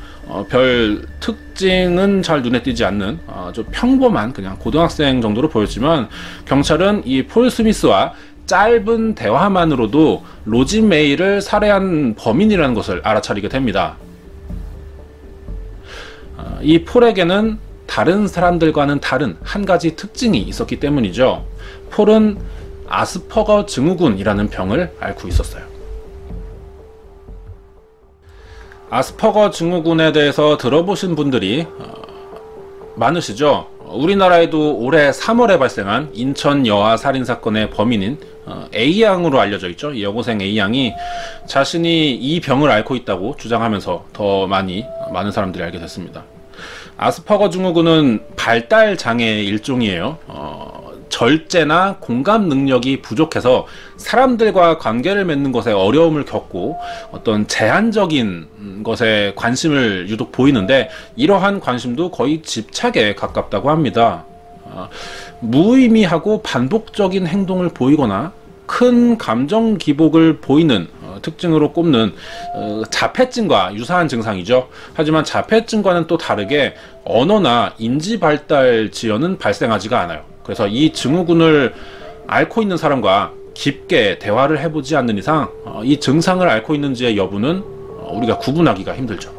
별 특징은 잘 눈에 띄지 않는 좀 평범한 그냥 고등학생 정도로 보였지만 경찰은 이 폴 스미스와 짧은 대화만으로도 로지 메이를 살해한 범인이라는 것을 알아차리게 됩니다. 이 폴에게는 다른 사람들과는 다른 한 가지 특징이 있었기 때문이죠. 폴은 아스퍼거 증후군이라는 병을 앓고 있었어요. 아스퍼거 증후군에 대해서 들어보신 분들이 많으시죠? 우리나라에도 올해 3월에 발생한 인천 여아 살인사건의 범인인 A양으로 알려져 있죠. 이 여고생 A양이 자신이 이 병을 앓고 있다고 주장하면서 더 많은 사람들이 알게 됐습니다. 아스퍼거 증후군은 발달 장애의 일종이에요. 절제나 공감 능력이 부족해서 사람들과 관계를 맺는 것에 어려움을 겪고 어떤 제한적인 것에 관심을 유독 보이는데, 이러한 관심도 거의 집착에 가깝다고 합니다. 무의미하고 반복적인 행동을 보이거나 큰 감정 기복을 보이는 특징으로 꼽는 자폐증과 유사한 증상이죠. 하지만 자폐증과는 또 다르게 언어나 인지 발달 지연은 발생하지가 않아요. 그래서 이 증후군을 앓고 있는 사람과 깊게 대화를 해보지 않는 이상 이 증상을 앓고 있는지의 여부는 우리가 구분하기가 힘들죠.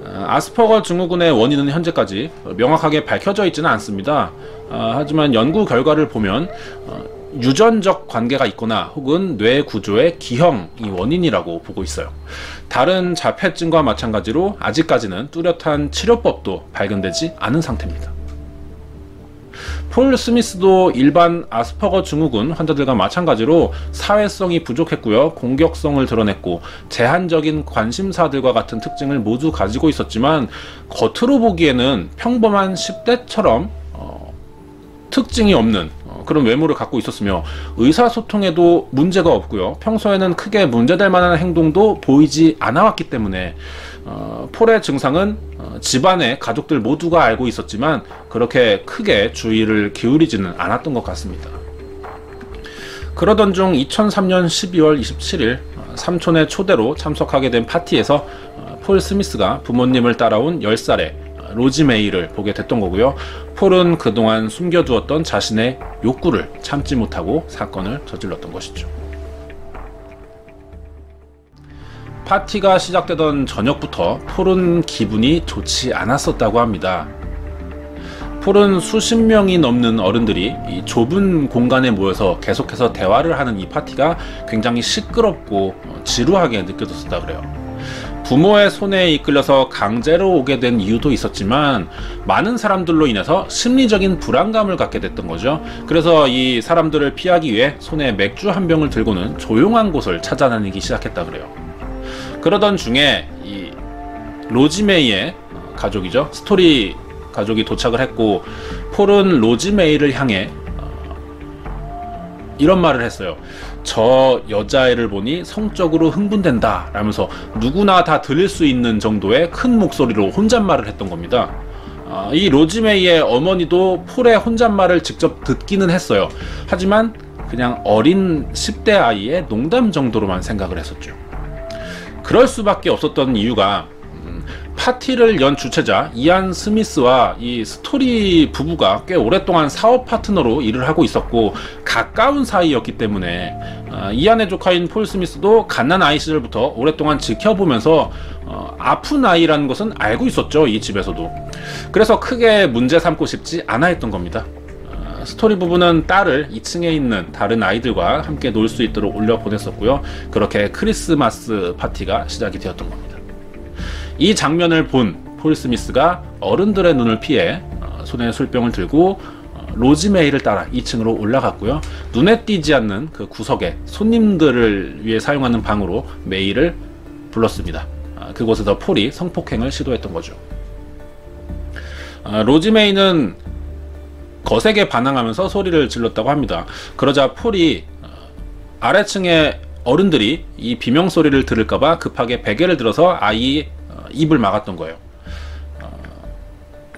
아스퍼거 증후군의 원인은 현재까지 명확하게 밝혀져 있지는 않습니다. 하지만 연구 결과를 보면 유전적 관계가 있거나 혹은 뇌 구조의 기형이 원인이라고 보고 있어요. 다른 자폐증과 마찬가지로 아직까지는 뚜렷한 치료법도 발견되지 않은 상태입니다. 폴 스미스도 일반 아스퍼거 증후군 환자들과 마찬가지로 사회성이 부족했고요, 공격성을 드러냈고 제한적인 관심사들과 같은 특징을 모두 가지고 있었지만 겉으로 보기에는 평범한 10대처럼 특징이 없는 그런 외모를 갖고 있었으며 의사소통에도 문제가 없고요, 평소에는 크게 문제될 만한 행동도 보이지 않아왔기 때문에 폴의 증상은 집안의 가족들 모두가 알고 있었지만 그렇게 크게 주의를 기울이지는 않았던 것 같습니다. 그러던 중 2003년 12월 27일 삼촌의 초대로 참석하게 된 파티에서 폴 스미스가 부모님을 따라온 10살의 로지 메이를 보게 됐던 거고요. 폴은 그동안 숨겨두었던 자신의 욕구를 참지 못하고 사건을 저질렀던 것이죠. 파티가 시작되던 저녁부터 폴은 기분이 좋지 않았었다고 합니다. 폴은 수십 명이 넘는 어른들이 이 좁은 공간에 모여서 계속해서 대화를 하는 이 파티가 굉장히 시끄럽고 지루하게 느껴졌었다 그래요. 부모의 손에 이끌려서 강제로 오게 된 이유도 있었지만 많은 사람들로 인해서 심리적인 불안감을 갖게 됐던 거죠. 그래서 이 사람들을 피하기 위해 손에 맥주 한 병을 들고는 조용한 곳을 찾아다니기 시작했다 그래요. 그러던 중에 이 로지 메이의 가족이죠, 스토리 가족이 도착을 했고 폴은 로지 메이를 향해 이런 말을 했어요. 저 여자애를 보니 성적으로 흥분된다 라면서 누구나 다 들을 수 있는 정도의 큰 목소리로 혼잣말을 했던 겁니다. 이 로지 메이의 어머니도 폴의 혼잣말을 직접 듣기는 했어요. 하지만 그냥 어린 10대 아이의 농담 정도로만 생각을 했었죠. 그럴 수밖에 없었던 이유가 파티를 연 주최자 이안 스미스와 이 스토리 부부가 꽤 오랫동안 사업 파트너로 일을 하고 있었고 가까운 사이였기 때문에 이안의 조카인 폴 스미스도 갓난아이 시절부터 오랫동안 지켜보면서 아픈 아이라는 것은 알고 있었죠, 이 집에서도. 그래서 크게 문제 삼고 싶지 않아 했던 겁니다. 스토리 부부는 딸을 2층에 있는 다른 아이들과 함께 놀 수 있도록 올려보냈었고요. 그렇게 크리스마스 파티가 시작이 되었던 겁니다. 이 장면을 본 폴 스미스가 어른들의 눈을 피해 손에 술병을 들고 로지 메이를 따라 2층으로 올라갔고요. 눈에 띄지 않는 그 구석에 손님들을 위해 사용하는 방으로 메이를 불렀습니다. 그곳에서 폴이 성폭행을 시도했던 거죠. 로지 메이는 거세게 반항하면서 소리를 질렀다고 합니다. 그러자 폴이 아래층의 어른들이 이 비명소리를 들을까봐 급하게 베개를 들어서 아이의 입을 막았던 거예요.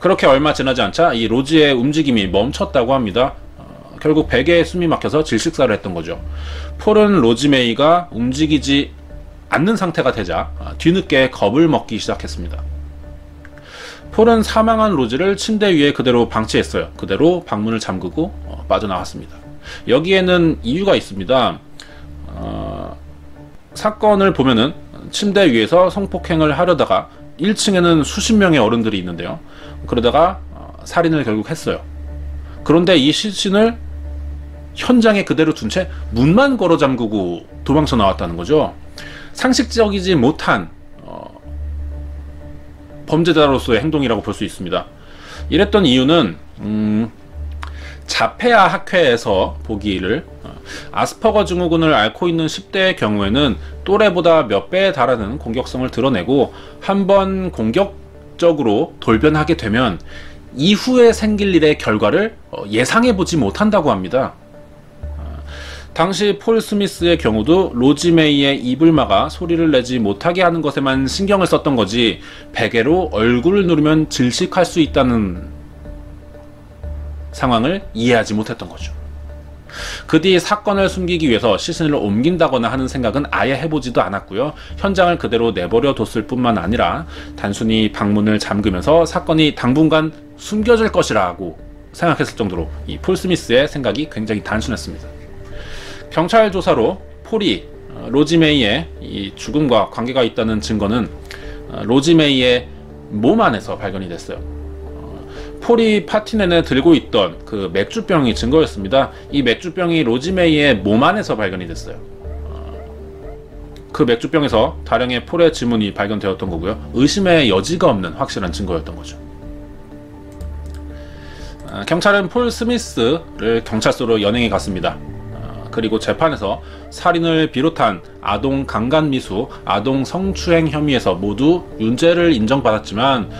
그렇게 얼마 지나지 않자 이 로지의 움직임이 멈췄다고 합니다. 결국 베개에 숨이 막혀서 질식사를 했던 거죠. 폴은 로지 메이가 움직이지 않는 상태가 되자 뒤늦게 겁을 먹기 시작했습니다. 폴은 사망한 로지를 침대 위에 그대로 방치했어요. 그대로 방문을 잠그고 빠져나왔습니다. 여기에는 이유가 있습니다. 사건을 보면은 침대 위에서 성폭행을 하려다가 1층에는 수십 명의 어른들이 있는데요. 그러다가 살인을 결국 했어요. 그런데 이 시신을 현장에 그대로 둔 채 문만 걸어 잠그고 도망쳐 나왔다는 거죠. 상식적이지 못한 범죄자로서의 행동이라고 볼 수 있습니다. 이랬던 이유는 자폐아 학회에서 보기를 아스퍼거 증후군을 앓고 있는 10대의 경우에는 또래보다 몇 배에 달하는 공격성을 드러내고 한번 공격적으로 돌변하게 되면 이후에 생길 일의 결과를 예상해보지 못한다고 합니다. 당시 폴 스미스의 경우도 로지 메이의 입을 막아 소리를 내지 못하게 하는 것에만 신경을 썼던 거지, 베개로 얼굴을 누르면 질식할 수 있다는 상황을 이해하지 못했던 거죠. 그 뒤 사건을 숨기기 위해서 시신을 옮긴다거나 하는 생각은 아예 해보지도 않았고요. 현장을 그대로 내버려 뒀을 뿐만 아니라 단순히 방문을 잠그면서 사건이 당분간 숨겨질 것이라고 생각했을 정도로 이 폴 스미스의 생각이 굉장히 단순했습니다. 경찰 조사로 폴이 로지 메이의 이 죽음과 관계가 있다는 증거는 로지 메이의 몸 안에서 발견이 됐어요. 폴이 파티 내내 들고 있던 그 맥주병이 증거였습니다. 이 맥주병이 로지 메이의 몸 안에서 발견이 됐어요. 그 맥주병에서 다량의 폴의 지문이 발견되었던 거고요. 의심의 여지가 없는 확실한 증거였던 거죠. 경찰은 폴 스미스를 경찰서로 연행해 갔습니다. 그리고 재판에서 살인을 비롯한 아동 강간미수, 아동 성추행 혐의에서 모두 유죄를 인정받았지만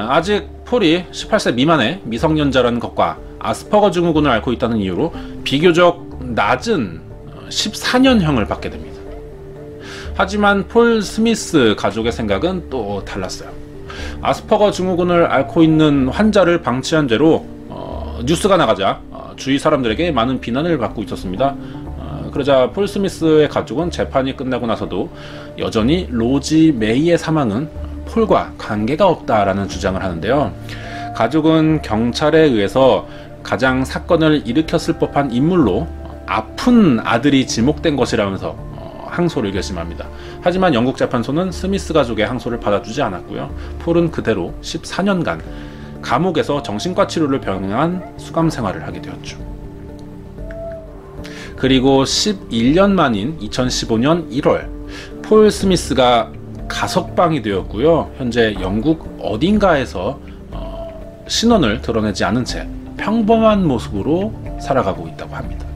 아직 폴이 18세 미만의 미성년자라는 것과 아스퍼거 증후군을 앓고 있다는 이유로 비교적 낮은 14년형을 받게 됩니다. 하지만 폴 스미스 가족의 생각은 또 달랐어요. 아스퍼거 증후군을 앓고 있는 환자를 방치한 죄로 뉴스가 나가자 주위 사람들에게 많은 비난을 받고 있었습니다. 그러자 폴 스미스의 가족은 재판이 끝나고 나서도 여전히 로지 메이의 사망은 폴과 관계가 없다라는 주장을 하는데요. 가족은 경찰에 의해서 가장 사건을 일으켰을 법한 인물로 아픈 아들이 지목된 것이라면서 항소를 결심합니다. 하지만 영국 재판소는 스미스 가족의 항소를 받아주지 않았고요. 폴은 그대로 14년간 감옥에서 정신과 치료를 병행한 수감 생활을 하게 되었죠. 그리고 11년 만인 2015년 1월 폴 스미스가 가석방이 되었고요. 현재 영국 어딘가에서 신원을 드러내지 않은 채 평범한 모습으로 살아가고 있다고 합니다.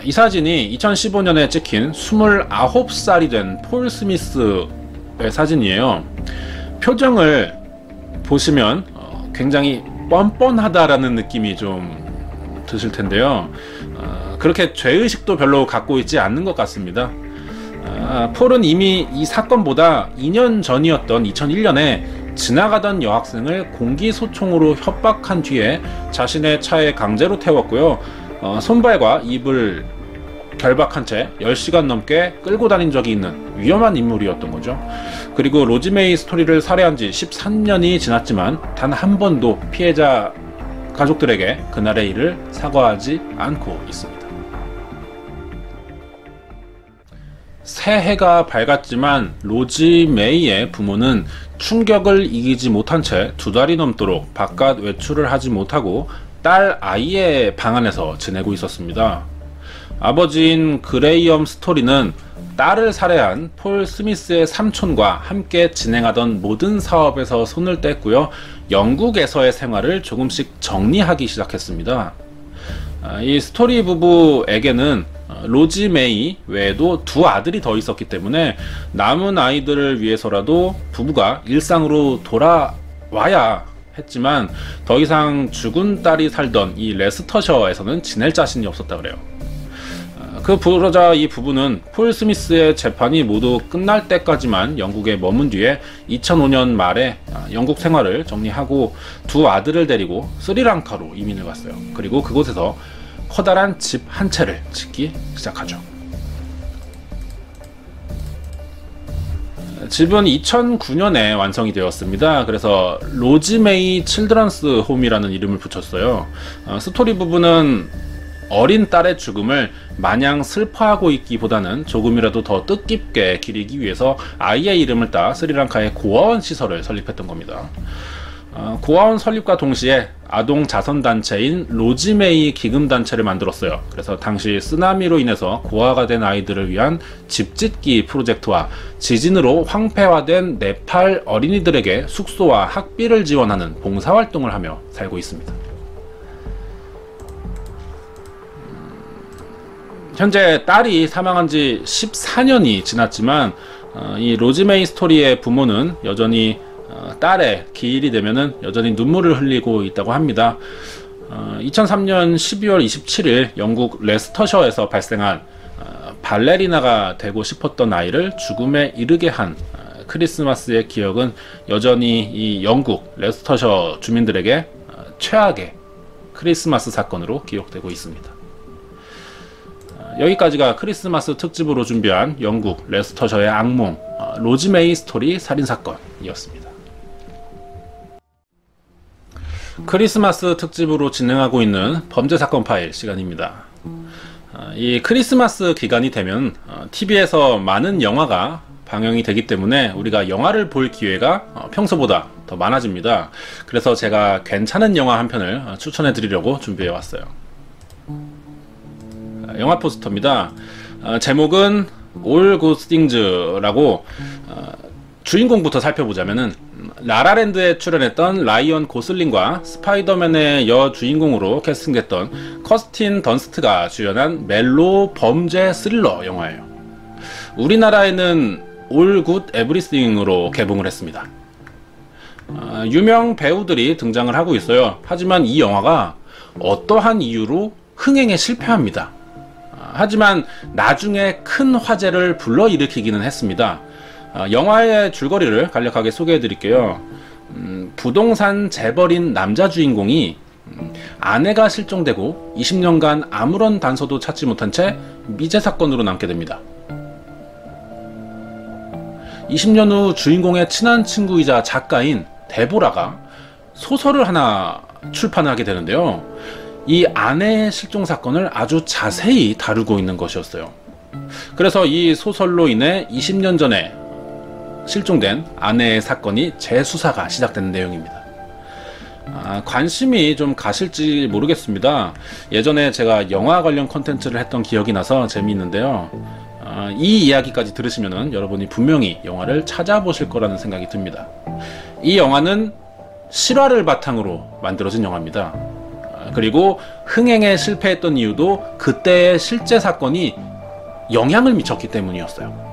이 사진이 2015년에 찍힌 29살이 된 폴 스미스의 사진이에요. 표정을 보시면 굉장히 뻔뻔하다라는 느낌이 좀 드실 텐데요. 그렇게 죄의식도 별로 갖고 있지 않는 것 같습니다. 폴은 이미 이 사건보다 2년 전이었던 2001년에 지나가던 여학생을 공기소총으로 협박한 뒤에 자신의 차에 강제로 태웠고요. 손발과 입을 결박한 채 10시간 넘게 끌고 다닌 적이 있는 위험한 인물이었던 거죠. 그리고 로지 메이 스토리를 살해한 지 13년이 지났지만 단 한 번도 피해자 가족들에게 그날의 일을 사과하지 않고 있습니다. 새해가 밝았지만 로지 메이의 부모는 충격을 이기지 못한 채 2달이 넘도록 바깥 외출을 하지 못하고 딸 아이의 방 안에서 지내고 있었습니다. 아버지인 그레이엄 스토리는 딸을 살해한 폴 스미스의 삼촌과 함께 진행하던 모든 사업에서 손을 뗐고요. 영국에서의 생활을 조금씩 정리하기 시작했습니다. 이 스토리 부부에게는 로지 메이 외에도 2 아들이 더 있었기 때문에 남은 아이들을 위해서라도 부부가 일상으로 돌아와야 했지만 더 이상 죽은 딸이 살던 이 레스터셔에서는 지낼 자신이 없었다 그래요. 그러자 이 부부는 폴 스미스의 재판이 모두 끝날 때까지만 영국에 머문 뒤에 2005년 말에 영국 생활을 정리하고 2 아들을 데리고 스리랑카로 이민을 갔어요. 그리고 그곳에서 커다란 집 한 채를 짓기 시작하죠. 집은 2009년에 완성이 되었습니다. 그래서 로지 메이 칠드런스 홈이라는 이름을 붙였어요. 스토리 부부는 어린 딸의 죽음을 마냥 슬퍼하고 있기보다는 조금이라도 더 뜻깊게 기리기 위해서 아이의 이름을 따 스리랑카의 고아원 시설을 설립했던 겁니다. 고아원 설립과 동시에 아동 자선단체인 로지메이 기금단체를 만들었어요. 그래서 당시 쓰나미로 인해서 고아가 된 아이들을 위한 집짓기 프로젝트와 지진으로 황폐화된 네팔 어린이들에게 숙소와 학비를 지원하는 봉사활동을 하며 살고 있습니다. 현재 딸이 사망한 지 14년이 지났지만 이 로지메이 스토리의 부모는 여전히 딸의 기일이 되면은 여전히 눈물을 흘리고 있다고 합니다. 2003년 12월 27일 영국 레스터셔에서 발생한 발레리나가 되고 싶었던 아이를 죽음에 이르게 한 크리스마스의 기억은 여전히 이 영국 레스터셔 주민들에게 최악의 크리스마스 사건으로 기억되고 있습니다. 여기까지가 크리스마스 특집으로 준비한 영국 레스터셔의 악몽 로지메이 스토리 살인사건이었습니다. 크리스마스 특집으로 진행하고 있는 범죄사건 파일 시간입니다. 이 크리스마스 기간이 되면 TV에서 많은 영화가 방영이 되기 때문에 우리가 영화를 볼 기회가 평소보다 더 많아집니다. 그래서 제가 괜찮은 영화 한 편을 추천해 드리려고 준비해 왔어요. 영화 포스터입니다. 제목은 All Good Things라고 주인공부터 살펴보자면은 라라랜드에 출연했던 라이언 고슬링과 스파이더맨의 여주인공으로 캐스팅됐던 커스틴 던스트가 주연한 멜로 범죄 스릴러 영화예요. 우리나라에는 All Good Everything으로 개봉을 했습니다. 유명 배우들이 등장을 하고 있어요. 하지만 이 영화가 어떠한 이유로 흥행에 실패합니다. 하지만 나중에 큰 화제를 불러일으키기는 했습니다. 영화의 줄거리를 간략하게 소개해 드릴게요. 부동산 재벌인 남자 주인공이 아내가 실종되고 20년간 아무런 단서도 찾지 못한 채 미제 사건으로 남게 됩니다. 20년 후 주인공의 친한 친구이자 작가인 데보라가 소설을 하나 출판하게 되는데요. 이 아내의 실종 사건을 아주 자세히 다루고 있는 것이었어요. 그래서 이 소설로 인해 20년 전에 실종된 아내의 사건이 재수사가 시작되는 내용입니다. 관심이 좀 가실지 모르겠습니다. 예전에 제가 영화 관련 컨텐츠를 했던 기억이 나서 재미있는데요. 이 이야기까지 들으시면 여러분이 분명히 영화를 찾아보실 거라는 생각이 듭니다. 이 영화는 실화를 바탕으로 만들어진 영화입니다. 그리고 흥행에 실패했던 이유도 그때의 실제 사건이 영향을 미쳤기 때문이었어요.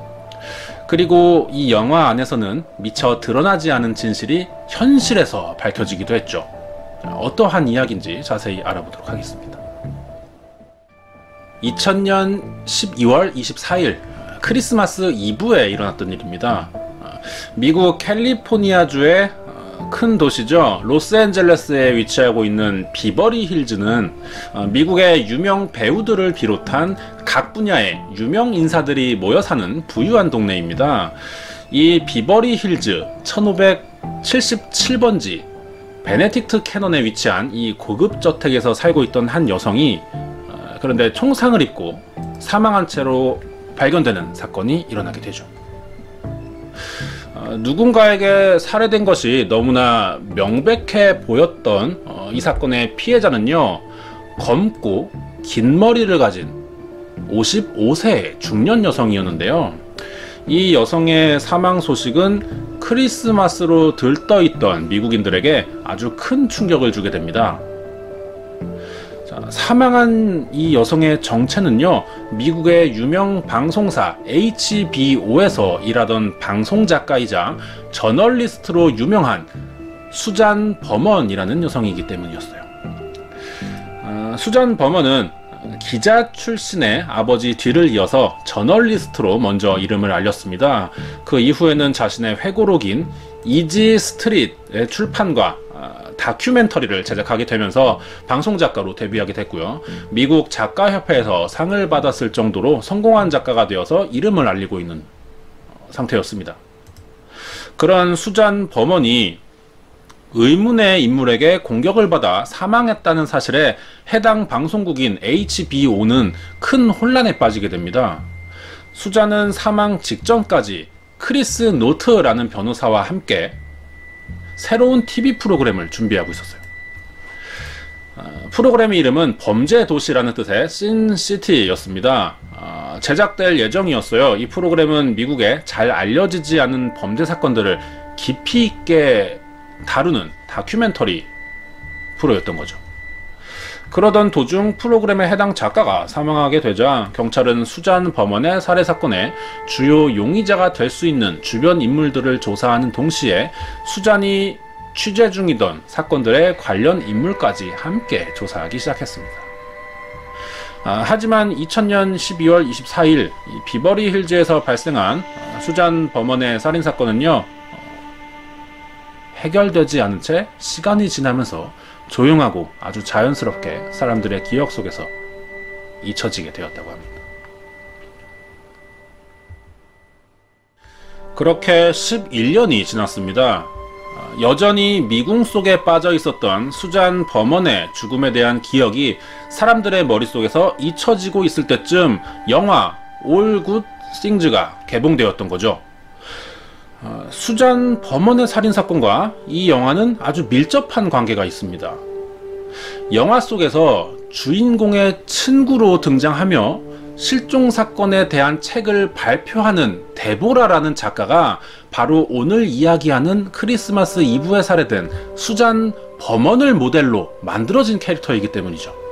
그리고 이 영화 안에서는 미처 드러나지 않은 진실이 현실에서 밝혀지기도 했죠. 어떠한 이야기인지 자세히 알아보도록 하겠습니다. 2000년 12월 24일 크리스마스 이브에 일어났던 일입니다. 미국 캘리포니아주의 큰 도시죠. 로스앤젤레스에 위치하고 있는 비버리 힐즈는 미국의 유명 배우들을 비롯한 각 분야의 유명 인사들이 모여 사는 부유한 동네입니다. 이 비버리 힐즈 1577번지 베네딕트 캐넌에 위치한 이 고급 저택에서 살고 있던 한 여성이 그런데 총상을 입고 사망한 채로 발견되는 사건이 일어나게 되죠. 누군가에게 살해된 것이 너무나 명백해 보였던 이 사건의 피해자는요, 검고 긴 머리를 가진 55세의 중년 여성이었는데요. 이 여성의 사망 소식은 크리스마스로 들떠있던 미국인들에게 아주 큰 충격을 주게 됩니다. 사망한 이 여성의 정체는요, 미국의 유명 방송사 HBO에서 일하던 방송작가이자 저널리스트로 유명한 수잔 버먼이라는 여성이기 때문이었어요. 수잔 버먼은 기자 출신의 아버지 뒤를 이어서 저널리스트로 먼저 이름을 알렸습니다. 그 이후에는 자신의 회고록인 이지 스트릿의 출판과 다큐멘터리를 제작하게 되면서 방송작가로 데뷔하게 됐고요. 미국 작가협회에서 상을 받았을 정도로 성공한 작가가 되어서 이름을 알리고 있는 상태였습니다. 그런 수잔 버먼이 의문의 인물에게 공격을 받아 사망했다는 사실에 해당 방송국인 HBO는 큰 혼란에 빠지게 됩니다. 수잔은 사망 직전까지 크리스 노트라는 변호사와 함께 새로운 TV 프로그램을 준비하고 있었어요. 프로그램의 이름은 범죄 도시라는 뜻의 신시티였습니다. 제작될 예정이었어요. 이 프로그램은 미국에 잘 알려지지 않은 범죄 사건들을 깊이 있게 다루는 다큐멘터리 프로였던 거죠. 그러던 도중 프로그램의 해당 작가가 사망하게 되자 경찰은 수잔 범원의 살해 사건의 주요 용의자가 될 수 있는 주변 인물들을 조사하는 동시에 수잔이 취재 중이던 사건들의 관련 인물까지 함께 조사하기 시작했습니다. 하지만 2000년 12월 24일 비버리 힐즈에서 발생한 수잔 범원의 살인사건은요, 해결되지 않은 채 시간이 지나면서 조용하고 아주 자연스럽게 사람들의 기억 속에서 잊혀지게 되었다고 합니다. 그렇게 11년이 지났습니다. 여전히 미궁 속에 빠져 있었던 수잔 범원의 죽음에 대한 기억이 사람들의 머릿속에서 잊혀지고 있을 때쯤 영화 All Good Things가 개봉되었던 거죠. 수잔 범원의 살인사건과 이 영화는 아주 밀접한 관계가 있습니다. 영화 속에서 주인공의 친구로 등장하며 실종사건에 대한 책을 발표하는 데보라라는 작가가 바로 오늘 이야기하는 크리스마스 이브에 살해된 수잔 범원을 모델로 만들어진 캐릭터이기 때문이죠.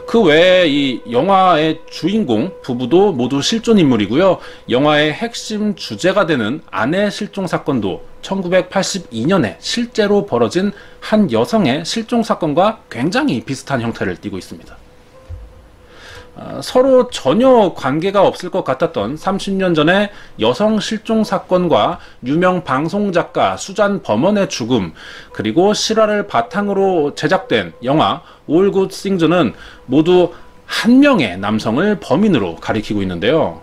그 외에 이 영화의 주인공 부부도 모두 실존 인물이고요. 영화의 핵심 주제가 되는 아내 실종 사건도 1982년에 실제로 벌어진 한 여성의 실종 사건과 굉장히 비슷한 형태를 띠고 있습니다. 서로 전혀 관계가 없을 것 같았던 30년 전의 여성 실종 사건과 유명 방송작가 수잔 범원의 죽음, 그리고 실화를 바탕으로 제작된 영화 All Good Things는 모두 한 명의 남성을 범인으로 가리키고 있는데요.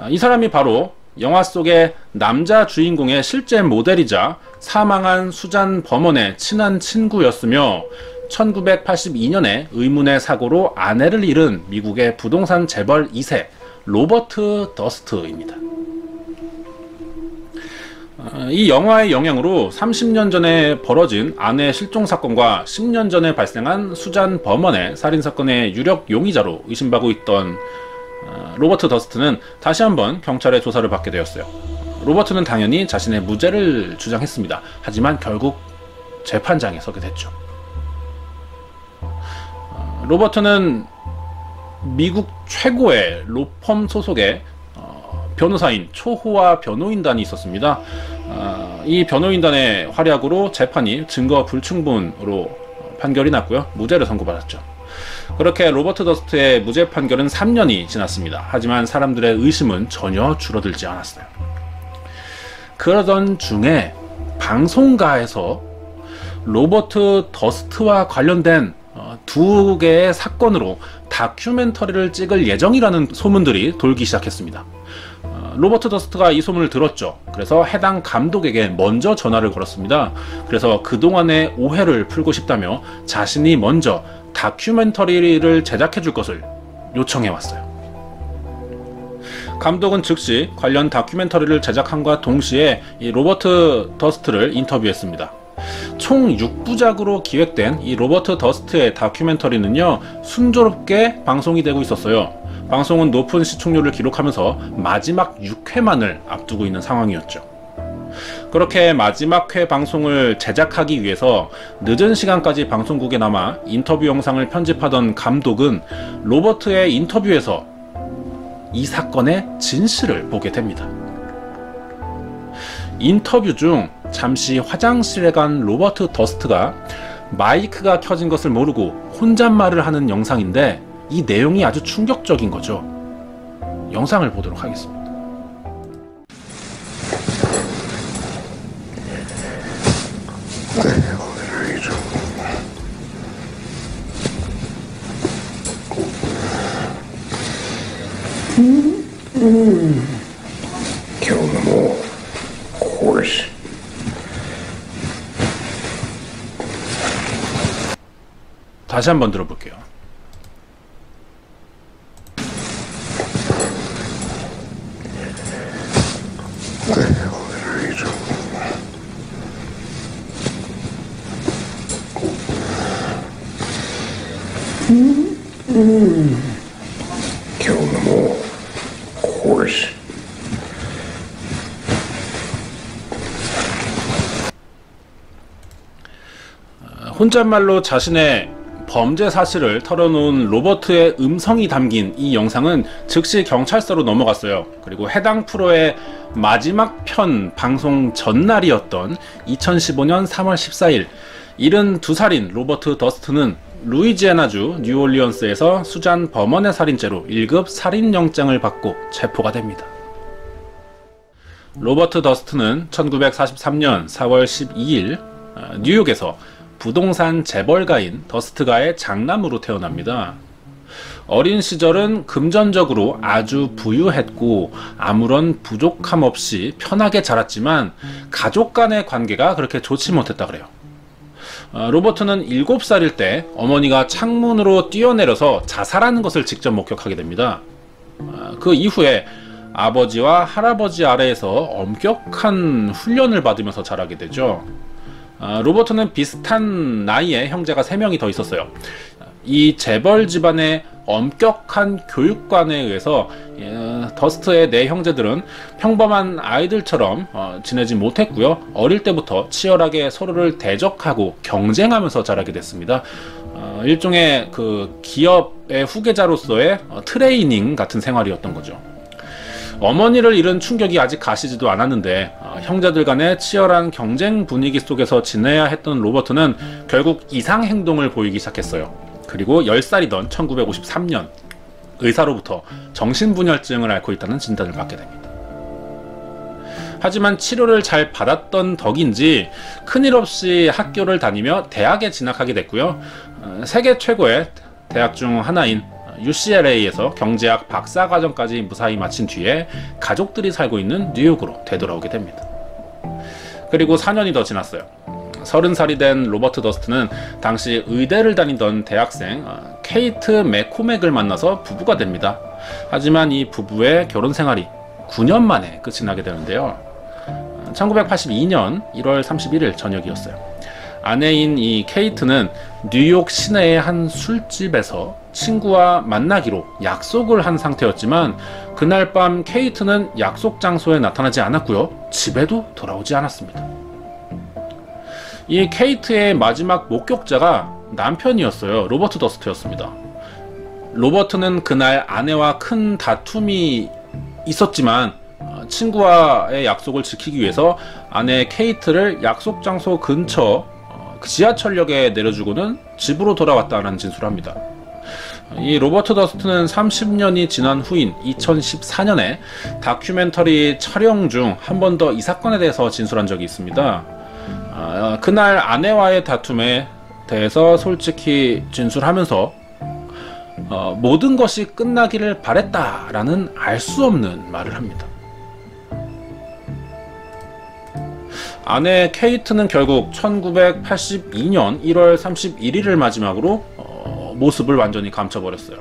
이 사람이 바로 영화 속의 남자 주인공의 실제 모델이자 사망한 수잔 범원의 친한 친구였으며 1982년에 의문의 사고로 아내를 잃은 미국의 부동산 재벌 2세 로버트 더스트입니다. 이 영화의 영향으로 30년 전에 벌어진 아내 실종 사건과 10년 전에 발생한 수잔 범원의 살인사건의 유력 용의자로 의심받고 있던 로버트 더스트는 다시 한번 경찰의 조사를 받게 되었어요. 로버트는 당연히 자신의 무죄를 주장했습니다. 하지만 결국 재판장에 서게 됐죠. 로버트는 미국 최고의 로펌 소속의 변호사인 초호화 변호인단이 있었습니다. 이 변호인단의 활약으로 재판이 증거 불충분으로 판결이 났고요. 무죄를 선고받았죠. 그렇게 로버트 더스트의 무죄 판결은 3년이 지났습니다. 하지만 사람들의 의심은 전혀 줄어들지 않았어요. 그러던 중에 방송가에서 로버트 더스트와 관련된 두 개의 사건으로 다큐멘터리를 찍을 예정이라는 소문들이 돌기 시작했습니다. 로버트 더스트가 이 소문을 들었죠. 그래서 해당 감독에게 먼저 전화를 걸었습니다. 그래서 그동안의 오해를 풀고 싶다며 자신이 먼저 다큐멘터리를 제작해 줄 것을 요청해 왔어요. 감독은 즉시 관련 다큐멘터리를 제작함과 동시에 이 로버트 더스트를 인터뷰했습니다. 총 6부작으로 기획된 이 로버트 더스트의 다큐멘터리는요, 순조롭게 방송이 되고 있었어요. 방송은 높은 시청률을 기록하면서 마지막 6회만을 앞두고 있는 상황이었죠. 그렇게 마지막 회 방송을 제작하기 위해서 늦은 시간까지 방송국에 남아 인터뷰 영상을 편집하던 감독은 로버트의 인터뷰에서 이 사건의 진실을 보게 됩니다. 인터뷰 중 잠시 화장실에 간 로버트 더스트가 마이크가 켜진 것을 모르고 혼잣말을 하는 영상인데 이 내용이 아주 충격적인 거죠. 영상을 보도록 하겠습니다. Kill them all, of course. 다시 한번 들어볼게요. What the hell are you doing? Kill them all. Of course. 혼잣말로 자신의 범죄 사실을 털어놓은 로버트의 음성이 담긴 이 영상은 즉시 경찰서로 넘어갔어요. 그리고 해당 프로의 마지막 편 방송 전날이었던 2015년 3월 14일 72살인 로버트 더스트는 루이지애나주 뉴올리언스에서 수잔 버먼의 살인죄로 1급 살인영장을 받고 체포가 됩니다. 로버트 더스트는 1943년 4월 12일 뉴욕에서 부동산 재벌가인 더스트가의 장남으로 태어납니다. 어린 시절은 금전적으로 아주 부유했고 아무런 부족함 없이 편하게 자랐지만 가족 간의 관계가 그렇게 좋지 못했다 그래요. 로버트는 7살일 때 어머니가 창문으로 뛰어내려서 자살하는 것을 직접 목격하게 됩니다. 그 이후에 아버지와 할아버지 아래에서 엄격한 훈련을 받으면서 자라게 되죠. 로버트는 비슷한 나이에 형제가 3명이 더 있었어요. 이 재벌 집안의 엄격한 교육관에 의해서 더스트의 4형제들은 평범한 아이들처럼 지내지 못했고요. 어릴 때부터 치열하게 서로를 대적하고 경쟁하면서 자라게 됐습니다. 일종의 그 기업의 후계자로서의 트레이닝 같은 생활이었던 거죠. 어머니를 잃은 충격이 아직 가시지도 않았는데 형제들 간의 치열한 경쟁 분위기 속에서 지내야 했던 로버트는 결국 이상 행동을 보이기 시작했어요. 그리고 10살이던 1953년 의사로부터 정신분열증을 앓고 있다는 진단을 받게 됩니다. 하지만 치료를 잘 받았던 덕인지 큰일 없이 학교를 다니며 대학에 진학하게 됐고요. 세계 최고의 대학 중 하나인 UCLA에서 경제학 박사과정까지 무사히 마친 뒤에 가족들이 살고 있는 뉴욕으로 되돌아오게 됩니다. 그리고 4년이 더 지났어요. 30살이 된 로버트 더스트는 당시 의대를 다니던 대학생 케이트 맥코맥을 만나서 부부가 됩니다. 하지만 이 부부의 결혼 생활이 9년 만에 끝이 나게 되는데요. 1982년 1월 31일 저녁이었어요. 아내인 이 케이트는 뉴욕 시내의 한 술집에서 친구와 만나기로 약속을 한 상태였지만 그날 밤 케이트는 약속 장소에 나타나지 않았고요. 집에도 돌아오지 않았습니다. 이 케이트의 마지막 목격자가 남편이었어요. 로버트 더스트였습니다. 로버트는 그날 아내와 큰 다툼이 있었지만 친구와의 약속을 지키기 위해서 아내 케이트를 약속 장소 근처 지하철역에 내려주고는 집으로 돌아왔다는 진술을 합니다. 이 로버트 더스트는 30년이 지난 후인 2014년에 다큐멘터리 촬영 중 한 번 더 이 사건에 대해서 진술한 적이 있습니다. 그날 아내와의 다툼에 대해서 솔직히 진술하면서 모든 것이 끝나기를 바랬다라는 알 수 없는 말을 합니다. 아내 케이트는 결국 1982년 1월 31일을 마지막으로 모습을 완전히 감춰버렸어요.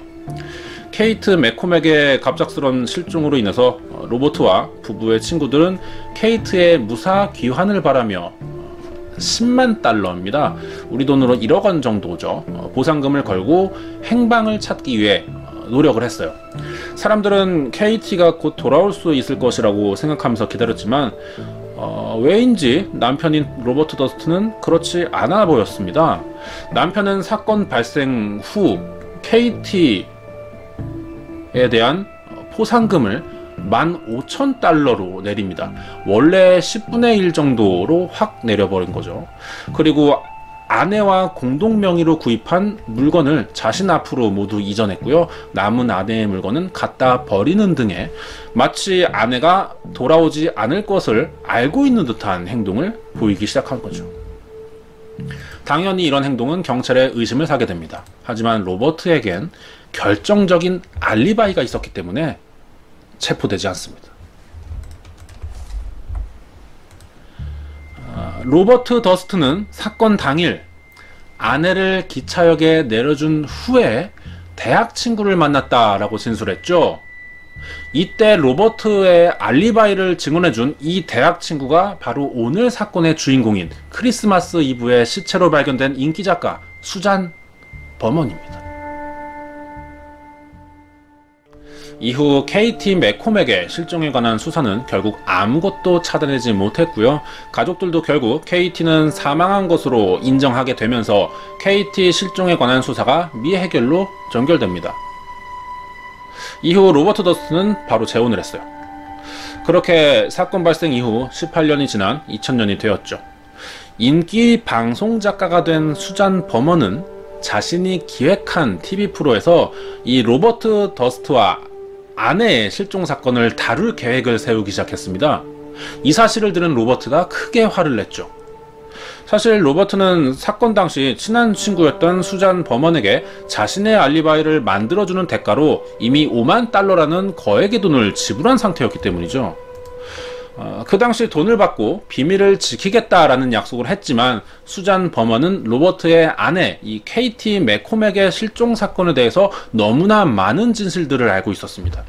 케이트 맥코맥의 갑작스런 실종으로 인해서 로버트와 부부의 친구들은 케이트의 무사 귀환을 바라며 10만 달러입니다. 우리 돈으로 1억 원 정도죠. 보상금을 걸고 행방을 찾기 위해 노력을 했어요. 사람들은 케이티가 곧 돌아올 수 있을 것이라고 생각하면서 기다렸지만 왜인지 남편인 로버트 더스트는 그렇지 않아 보였습니다. 남편은 사건 발생 후 케이티에 대한 포상금을 15,000달러로 내립니다. 원래 10분의 1 정도로 확 내려버린 거죠. 그리고 아내와 공동 명의로 구입한 물건을 자신 앞으로 모두 이전했고요. 남은 아내의 물건은 갖다 버리는 등의 마치 아내가 돌아오지 않을 것을 알고 있는 듯한 행동을 보이기 시작한 거죠. 당연히 이런 행동은 경찰의 의심을 사게 됩니다. 하지만 로버트에겐 결정적인 알리바이가 있었기 때문에 체포되지 않습니다. 로버트 더스트는 사건 당일 아내를 기차역에 내려준 후에 대학 친구를 만났다라고 진술했죠. 이때 로버트의 알리바이를 증언해준 이 대학 친구가 바로 오늘 사건의 주인공인 크리스마스 이브의 시체로 발견된 인기작가 수잔 버먼입니다. 이후 KT 매콤에게 실종에 관한 수사는 결국 아무것도 찾아내지 못했고요. 가족들도 결국 KT는 사망한 것으로 인정하게 되면서 KT 실종에 관한 수사가 미해결로 종결됩니다. 이후 로버트 더스트는 바로 재혼을 했어요. 그렇게 사건 발생 이후 18년이 지난 2000년이 되었죠. 인기 방송 작가가 된 수잔 버먼은 자신이 기획한 TV 프로에서 이 로버트 더스트와 아내의 실종 사건을 다룰 계획을 세우기 시작했습니다. 이 사실을 들은 로버트가 크게 화를 냈죠. 사실 로버트는 사건 당시 친한 친구였던 수잔 버먼에게 자신의 알리바이를 만들어주는 대가로 이미 $50,000라는 거액의 돈을 지불한 상태였기 때문이죠. 그 당시 돈을 받고 비밀을 지키겠다라는 약속을 했지만 수잔 버먼은 로버트의 아내 이 KT 매콤에게 실종 사건에 대해서 너무나 많은 진실들을 알고 있었습니다.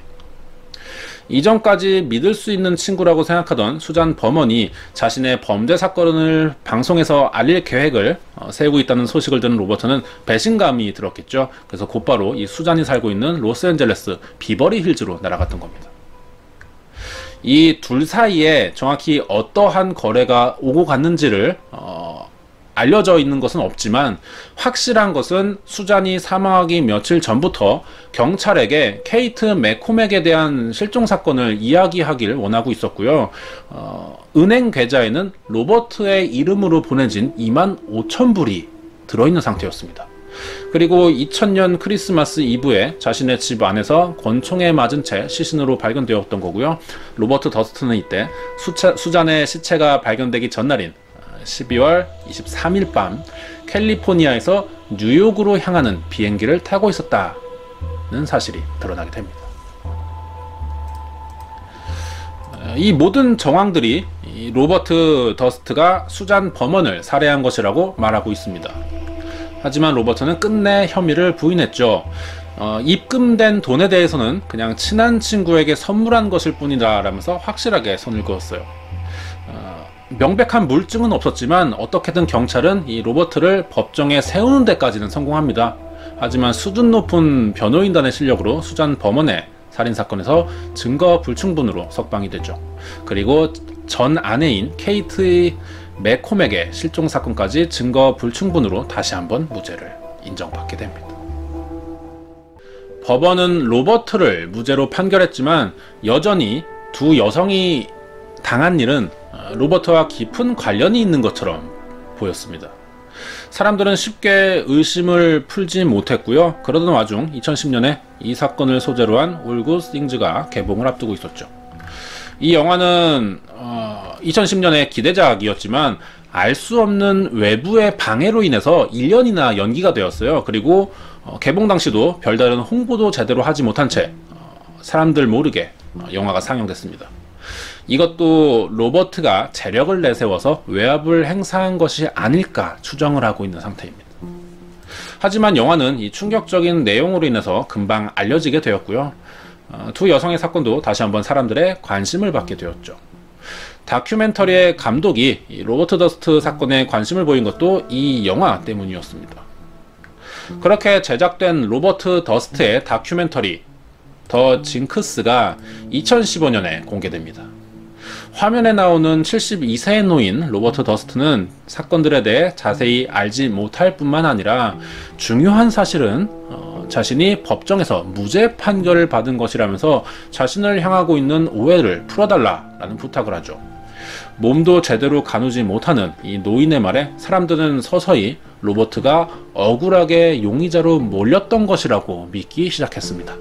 이전까지 믿을 수 있는 친구라고 생각하던 수잔 버먼이 자신의 범죄 사건을 방송에서 알릴 계획을 세우고 있다는 소식을 들은 로버트는 배신감이 들었겠죠. 그래서 곧바로 이 수잔이 살고 있는 로스앤젤레스 비버리 힐즈로 날아갔던 겁니다. 이 둘 사이에 정확히 어떠한 거래가 오고 갔는지를 알려져 있는 것은 없지만 확실한 것은 수잔이 사망하기 며칠 전부터 경찰에게 케이트 매콤액에 대한 실종 사건을 이야기하길 원하고 있었고요. 은행 계좌에는 로버트의 이름으로 보내진 25,000불이 들어있는 상태였습니다. 그리고 2000년 크리스마스 이브에 자신의 집 안에서 권총에 맞은 채 시신으로 발견되었던 거고요. 로버트 더스트는 이때 수잔의 시체가 발견되기 전날인 12월 23일 밤 캘리포니아에서 뉴욕으로 향하는 비행기를 타고 있었다는 사실이 드러나게 됩니다. 이 모든 정황들이 이 로버트 더스트가 수잔 버먼을 살해한 것이라고 말하고 있습니다. 하지만 로버트는 끝내 혐의를 부인했죠. 입금된 돈에 대해서는 그냥 친한 친구에게 선물한 것일 뿐이다 라면서 확실하게 선을 그었어요. 명백한 물증은 없었지만 어떻게든 경찰은 이 로버트를 법정에 세우는 데까지는 성공합니다. 하지만 수준 높은 변호인단의 실력으로 수잔 버먼의 살인사건에서 증거 불충분으로 석방이 되죠. 그리고 전 아내인 케이트 매콤에게 실종 사건까지 증거 불충분으로 다시 한번 무죄를 인정받게 됩니다. 법원은 로버트를 무죄로 판결했지만 여전히 두 여성이 당한 일은 로버트와 깊은 관련이 있는 것처럼 보였습니다. 사람들은 쉽게 의심을 풀지 못했고요. 그러던 와중 2010년에 이 사건을 소재로 한 올 굿 띵즈가 개봉을 앞두고 있었죠. 이 영화는 2010년에 기대작이었지만 알 수 없는 외부의 방해로 인해서 1년이나 연기가 되었어요. 그리고 개봉 당시도 별다른 홍보도 제대로 하지 못한 채 사람들 모르게 영화가 상영됐습니다. 이것도 로버트가 재력을 내세워서 외압을 행사한 것이 아닐까 추정을 하고 있는 상태입니다. 하지만 영화는 이 충격적인 내용으로 인해서 금방 알려지게 되었고요. 두 여성의 사건도 다시 한번 사람들의 관심을 받게 되었죠. 다큐멘터리의 감독이 이 로버트 더스트 사건에 관심을 보인 것도 이 영화 때문이었습니다. 그렇게 제작된 로버트 더스트의 다큐멘터리 더 징크스가 2015년에 공개됩니다. 화면에 나오는 72세의 노인 로버트 더스트는 사건들에 대해 자세히 알지 못할 뿐만 아니라 중요한 사실은 자신이 법정에서 무죄 판결을 받은 것이라면서 자신을 향하고 있는 오해를 풀어달라라는 부탁을 하죠. 몸도 제대로 가누지 못하는 이 노인의 말에 사람들은 서서히 로버트가 억울하게 용의자로 몰렸던 것이라고 믿기 시작했습니다.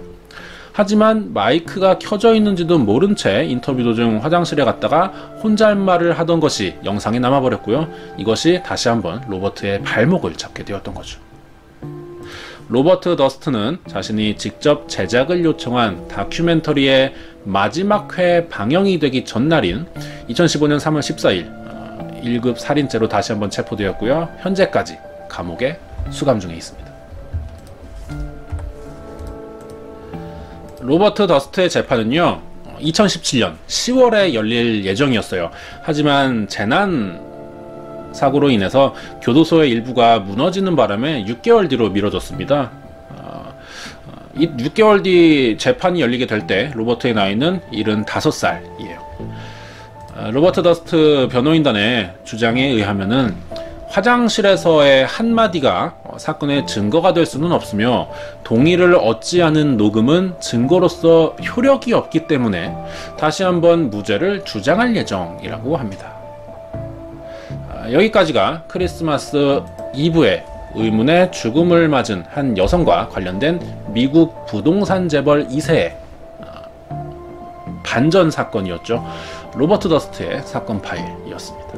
하지만 마이크가 켜져 있는지도 모른 채 인터뷰 도중 화장실에 갔다가 혼잣말을 하던 것이 영상에 남아버렸고요. 이것이 다시 한번 로버트의 발목을 잡게 되었던 거죠. 로버트 더스트는 자신이 직접 제작을 요청한 다큐멘터리의 마지막 회 방영이 되기 전날인 2015년 3월 14일 1급 살인죄로 다시 한번 체포되었고요. 현재까지 감옥에 수감 중에 있습니다. 로버트 더스트의 재판은요 2017년 10월에 열릴 예정이었어요. 하지만 재난 사고로 인해서 교도소의 일부가 무너지는 바람에 6개월 뒤로 미뤄졌습니다. 이 6개월 뒤 재판이 열리게 될 때 로버트의 나이는 75살이에요. 로버트 더스트 변호인단의 주장에 의하면은 화장실에서의 한마디가 사건의 증거가 될 수는 없으며 동의를 얻지 않은 녹음은 증거로서 효력이 없기 때문에 다시 한번 무죄를 주장할 예정이라고 합니다. 여기까지가 크리스마스 이브에 의문의 죽음을 맞은 한 여성과 관련된 미국 부동산 재벌 2세의 반전 사건이었죠. 로버트 더스트의 사건 파일이었습니다.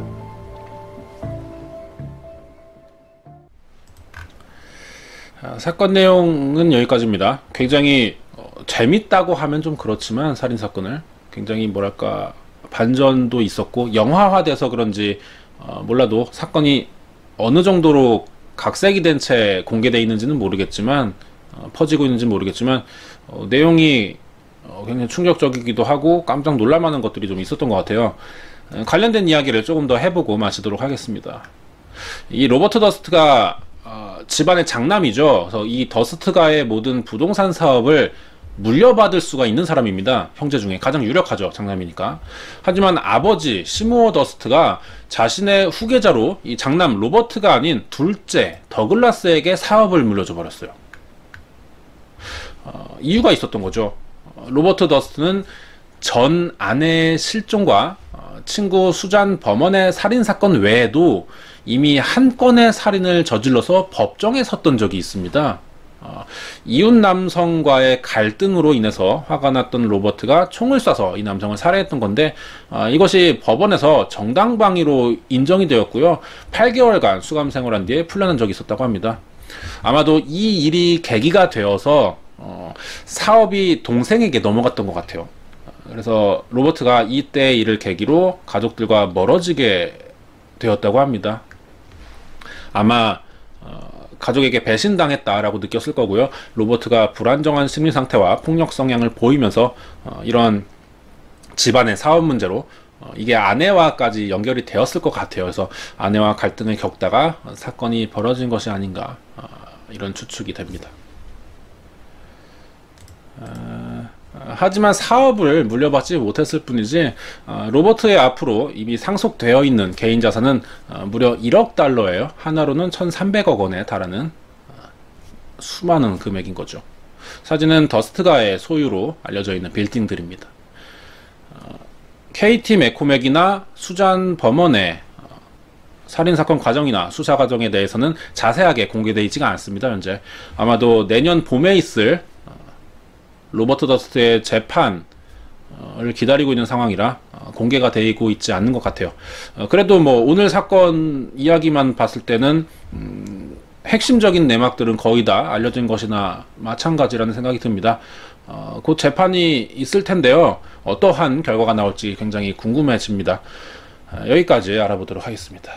사건 내용은 여기까지입니다. 굉장히 재밌다고 하면 좀 그렇지만 살인사건을 굉장히 뭐랄까 반전도 있었고 영화화돼서 그런지 몰라도 사건이 어느 정도로 각색이 된 채 공개되어 있는지는 모르겠지만 퍼지고 있는지는 모르겠지만 내용이 굉장히 충격적이기도 하고 깜짝 놀랄만한 것들이 좀 있었던 것 같아요. 관련된 이야기를 조금 더 해보고 마치도록 하겠습니다. 이 로버트 더스트가 집안의 장남이죠. 그래서 이 더스트가의 모든 부동산 사업을 물려받을 수가 있는 사람입니다. 형제 중에 가장 유력하죠. 장남이니까. 하지만 아버지 시무어 더스트가 자신의 후계자로 이 장남 로버트가 아닌 둘째 더글라스에게 사업을 물려줘 버렸어요. 이유가 있었던 거죠. 로버트 더스트는 전 아내의 실종과 친구 수잔 버먼의 살인사건 외에도 이미 한 건의 살인을 저질러서 법정에 섰던 적이 있습니다. 이웃 남성과의 갈등으로 인해서 화가 났던 로버트가 총을 쏴서 이 남성을 살해했던 건데 이것이 법원에서 정당방위로 인정이 되었고요. 8개월간 수감 생활한 뒤에 풀려난 적이 있었다고 합니다. 아마도 이 일이 계기가 되어서 사업이 동생에게 넘어갔던 것 같아요. 그래서 로버트가 이때 일을 계기로 가족들과 멀어지게 되었다고 합니다. 아마 가족에게 배신당했다라고 느꼈을 거고요. 로버트가 불안정한 심리 상태와 폭력 성향을 보이면서 이런 집안의 사업 문제로 이게 아내와까지 연결이 되었을 것 같아요. 그래서 아내와 갈등을 겪다가 사건이 벌어진 것이 아닌가 이런 추측이 됩니다. 하지만 사업을 물려받지 못했을 뿐이지 로버트의 앞으로 이미 상속되어 있는 개인 자산은 무려 1억 달러예요. 하나로는 1,300억 원에 달하는 수많은 금액인 거죠. 사진은 더스트가의 소유로 알려져 있는 빌딩들입니다. KT 맥코맥이나 수잔 버먼의 살인사건 과정이나 수사 과정에 대해서는 자세하게 공개되어 있지가 않습니다. 현재 아마도 내년 봄에 있을 로버트 더스트의 재판을 기다리고 있는 상황이라 공개가 되고 있지 않는 것 같아요. 그래도 뭐 오늘 사건 이야기만 봤을 때는 핵심적인 내막들은 거의 다 알려진 것이나 마찬가지라는 생각이 듭니다. 곧 재판이 있을 텐데요. 어떠한 결과가 나올지 굉장히 궁금해집니다. 여기까지 알아보도록 하겠습니다.